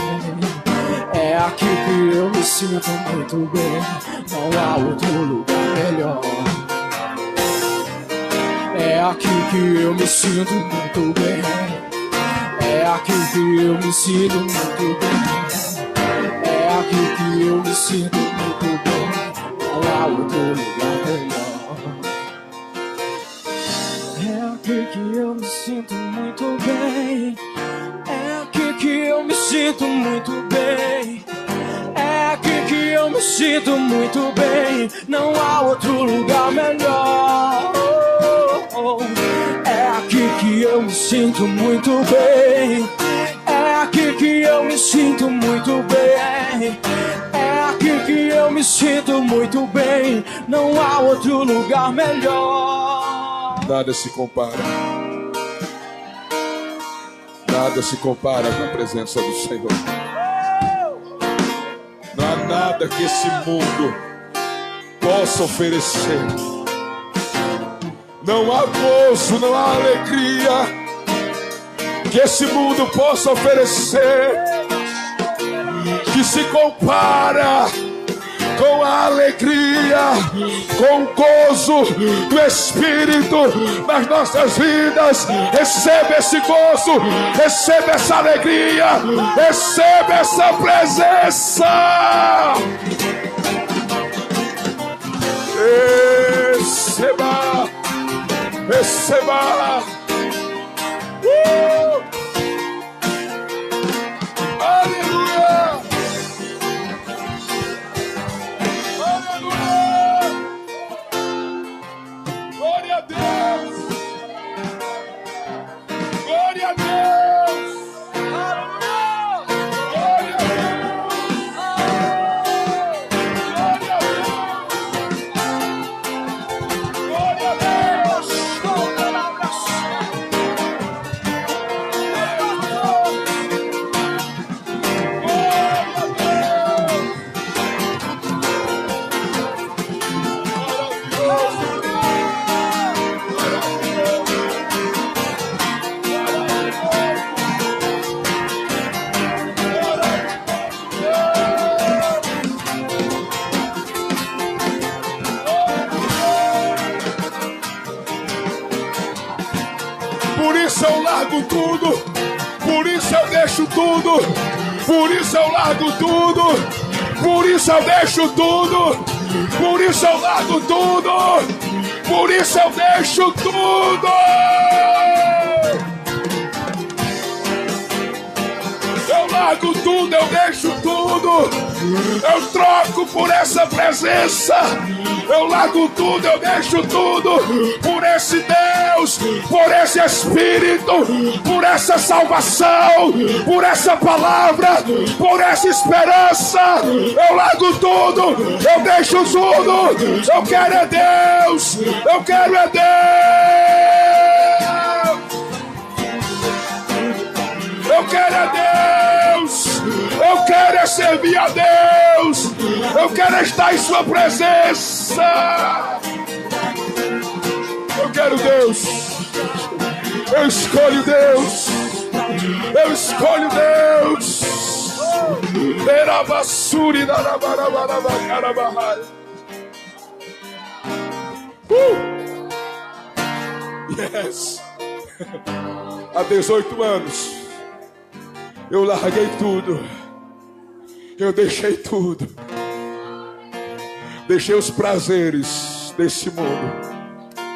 É aqui que eu me sinto muito bem. Não há outro lugar melhor. É aqui que eu me sinto muito bem. É aqui que eu me sinto muito bem. É aqui que eu me sinto muito bem. Não há outro lugar melhor. É aqui que eu me sinto muito bem. É aqui que eu me sinto muito bem. É aqui que eu me sinto muito bem. Não há outro lugar melhor. É aqui que eu me sinto muito bem. É aqui que eu me sinto muito bem. É aqui que eu me sinto muito bem. Não há outro lugar melhor. Nada se compara. Nada se compara com a presença do Senhor. Não há nada que esse mundo possa oferecer Não há gozo, não há alegria que esse mundo possa oferecer, que se compara com a alegria, com o gozo do Espírito nas nossas vidas. Receba esse gozo, receba essa alegria, receba essa presença. Receba, receba. Aleluia. Glória a Deus! Glória a Deus! Glória a Deus! Glória a Deus! Por isso eu largo tudo, por isso eu deixo tudo, por isso eu largo tudo, por isso eu deixo tudo, por isso eu largo tudo, por isso eu deixo tudo. Eu largo tudo, eu deixo tudo, eu troco por essa presença. Eu largo tudo, eu deixo tudo por esse Deus, por esse Espírito, por essa salvação, por essa palavra, por essa esperança. Eu largo tudo, eu deixo tudo. Eu quero é Deus, eu quero é Deus. Eu quero é Deus, eu quero é servir a Deus, eu quero estar em sua presença. Eu quero Deus, eu escolho Deus, eu escolho Deus. Era basura e Yes. Há 18 anos eu larguei tudo, eu deixei tudo, deixei os prazeres desse mundo,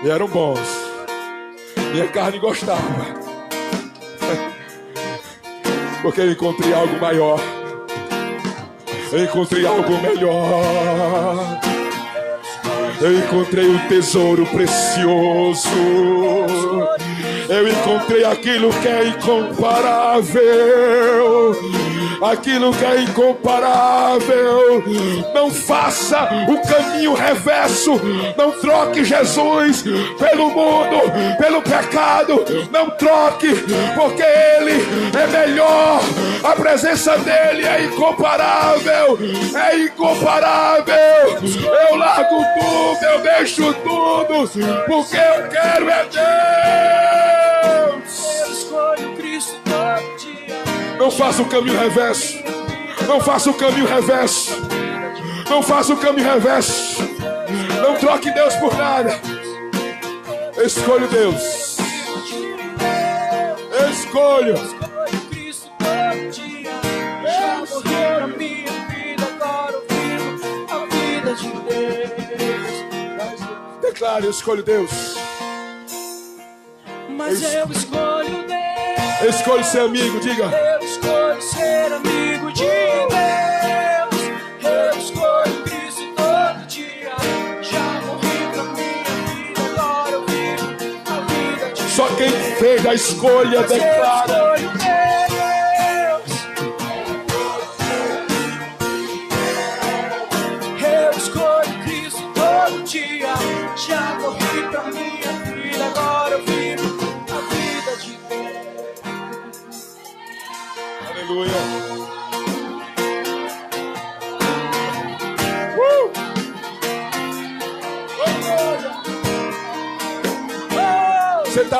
e eram bons, minha carne gostava, porque eu encontrei algo maior, eu encontrei algo melhor, eu encontrei um tesouro precioso. Eu encontrei aquilo que é incomparável. Aquilo que é incomparável. Não faça o caminho reverso. Não troque Jesus pelo mundo, pelo pecado. Não troque, porque Ele é melhor. A presença dEle é incomparável. É incomparável. Eu largo tudo, eu deixo tudo, porque eu quero é Deus. Eu escolho Cristo todo dia. Não faça o caminho reverso. Não faça o caminho reverso. Não faça o caminho reverso. Não troque Deus por nada. Escolho Deus. Escolho. Escolho Cristo todo dia. Já morri pra minha vida, agora eu vivo a vida de Deus. Declare, eu escolho Deus. Mas eu escolho Deus. Eu escolho ser amigo, diga. Eu escolho ser amigo de Deus. Eu escolho Cristo todo dia. Já morri pra minha vida, agora eu vivo a vida de Deus. Só quem fez a escolha declara. Eu escolho Deus. Eu escolho Cristo todo dia. Já morri pra minha vida, agora eu vivo a vida de Deus. Aleluia.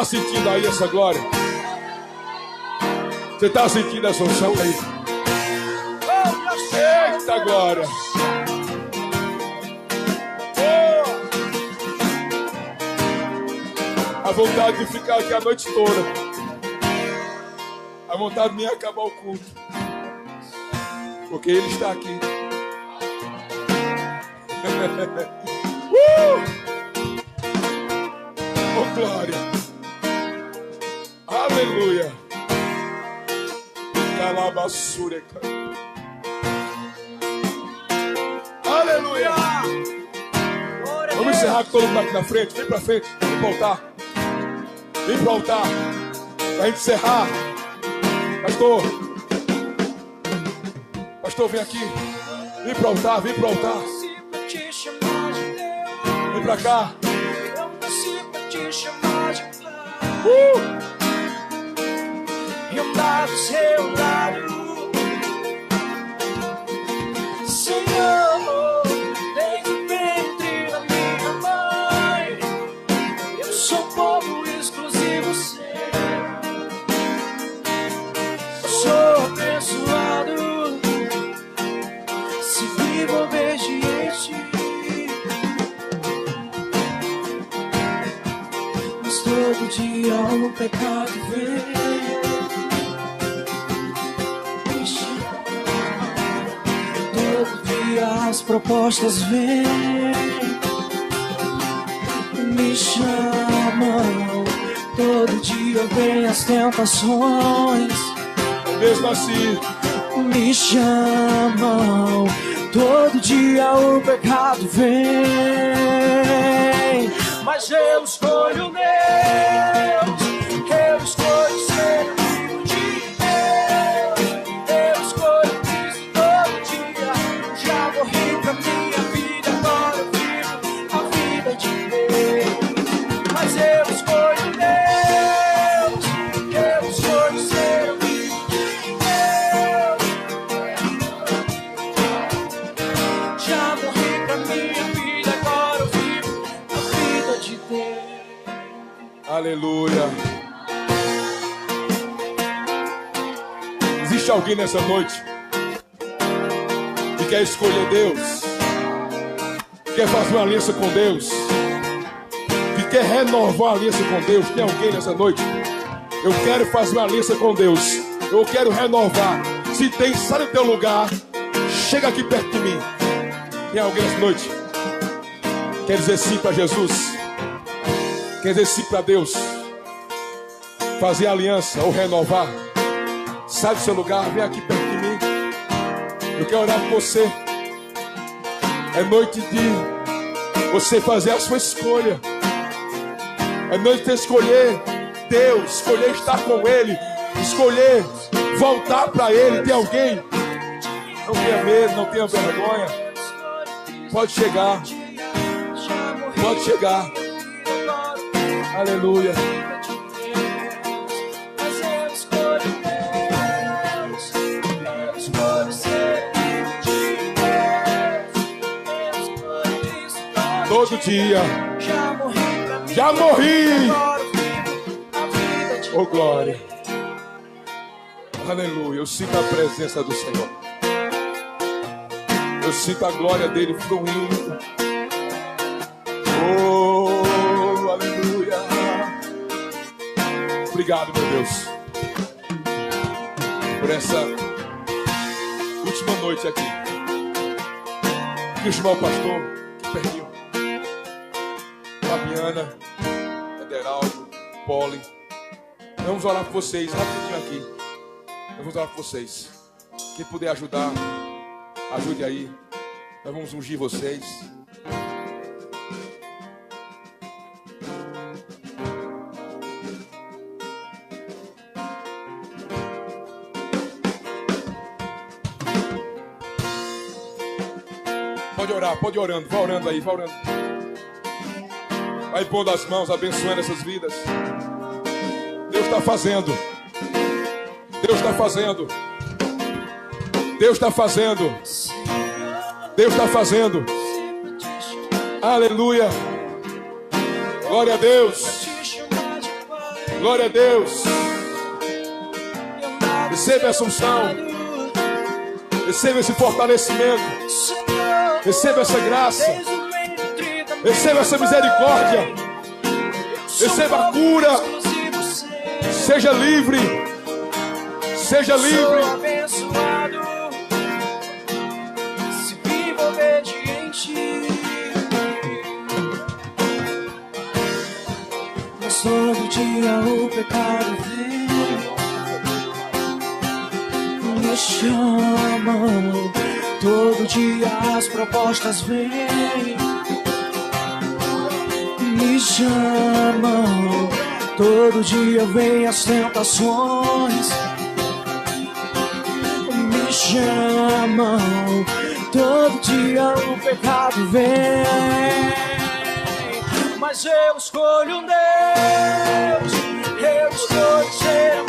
está sentindo aí essa glória? Você está sentindo essa unção aí? Eita glória! A vontade de ficar aqui a noite toda. A vontade minha é acabar o culto. Porque Ele está aqui. Oh glória! Aleluia! Calabassureca. Aleluia! Vamos encerrar com todo mundo aqui na frente. Vem pra frente, vem pro altar. Vem pro altar. Pra gente encerrar. Pastor. Pastor, vem aqui. Vem pro altar, vem pro altar. Vem pra cá. E andar do seu lado, Senhor, desde o ventre da minha mãe, eu sou povo exclusivo seu. Eu sou abençoado se vivo obediente, mas todo dia o pecado vem. As propostas vêm, me chamam, todo dia vem as tentações, Mesmo assim, me chamam, todo dia o pecado vem, mas eu escolho Deus, eu escolho ser amigo de Deus, eu escolho Cristo todo dia. Já morri pra minha vida, agora eu vivo a vida de Deus. Mas eu escolho Deus, eu escolho ser amigo de Deus. Já morri pra minha vida, agora eu vivo a vida de Deus. aleluia. Existe alguém nessa noite que quer escolher Deus, que quer fazer uma aliança com Deus, que quer renovar a aliança com Deus? Tem alguém nessa noite? Eu quero fazer uma aliança com Deus, eu quero renovar. Se tem, sai do teu lugar, chega aqui perto de mim. Tem alguém nessa noite? Quer dizer sim para Jesus? Quer dizer sim para Deus? Fazer aliança ou renovar? Sai do seu lugar, vem aqui perto de mim. Eu quero orar por você. É noite de você fazer a sua escolha. É noite de escolher Deus, escolher estar com Ele, escolher voltar para Ele. Tem alguém? Não tenha medo, não tenha vergonha. Pode chegar. Pode chegar. Aleluia. Todo dia. Já morri. Oh glória. Aleluia. Eu sinto a presença do Senhor. Eu sinto a glória dele fluindo. Oh, aleluia. Obrigado, meu Deus, por essa última noite aqui. Queria chamar o pastor que perdeu. Fabiana, Ederaldo, Poli. Nós vamos orar por vocês rapidinho aqui. Nós vamos orar por vocês. Quem puder ajudar, ajude aí. Nós vamos ungir vocês. Pode orar, pode ir orando. Vai orando aí, vai orando. Vai pondo as mãos, abençoando essas vidas. Deus está fazendo. Deus está fazendo. Deus está fazendo. Deus está fazendo. Aleluia. Glória a Deus. Glória a Deus. Receba essa unção. Receba esse fortalecimento. Receba essa graça. Receba essa misericórdia. Receba a cura. Seja livre. Seja livre. Se vivo obediente, mas todo dia o pecado vem, me chamam. Todo dia as propostas vêm, me chamam. Todo dia vem as tentações, me chamam. Todo dia o pecado vem, mas eu escolho um Deus. Eu escolho ser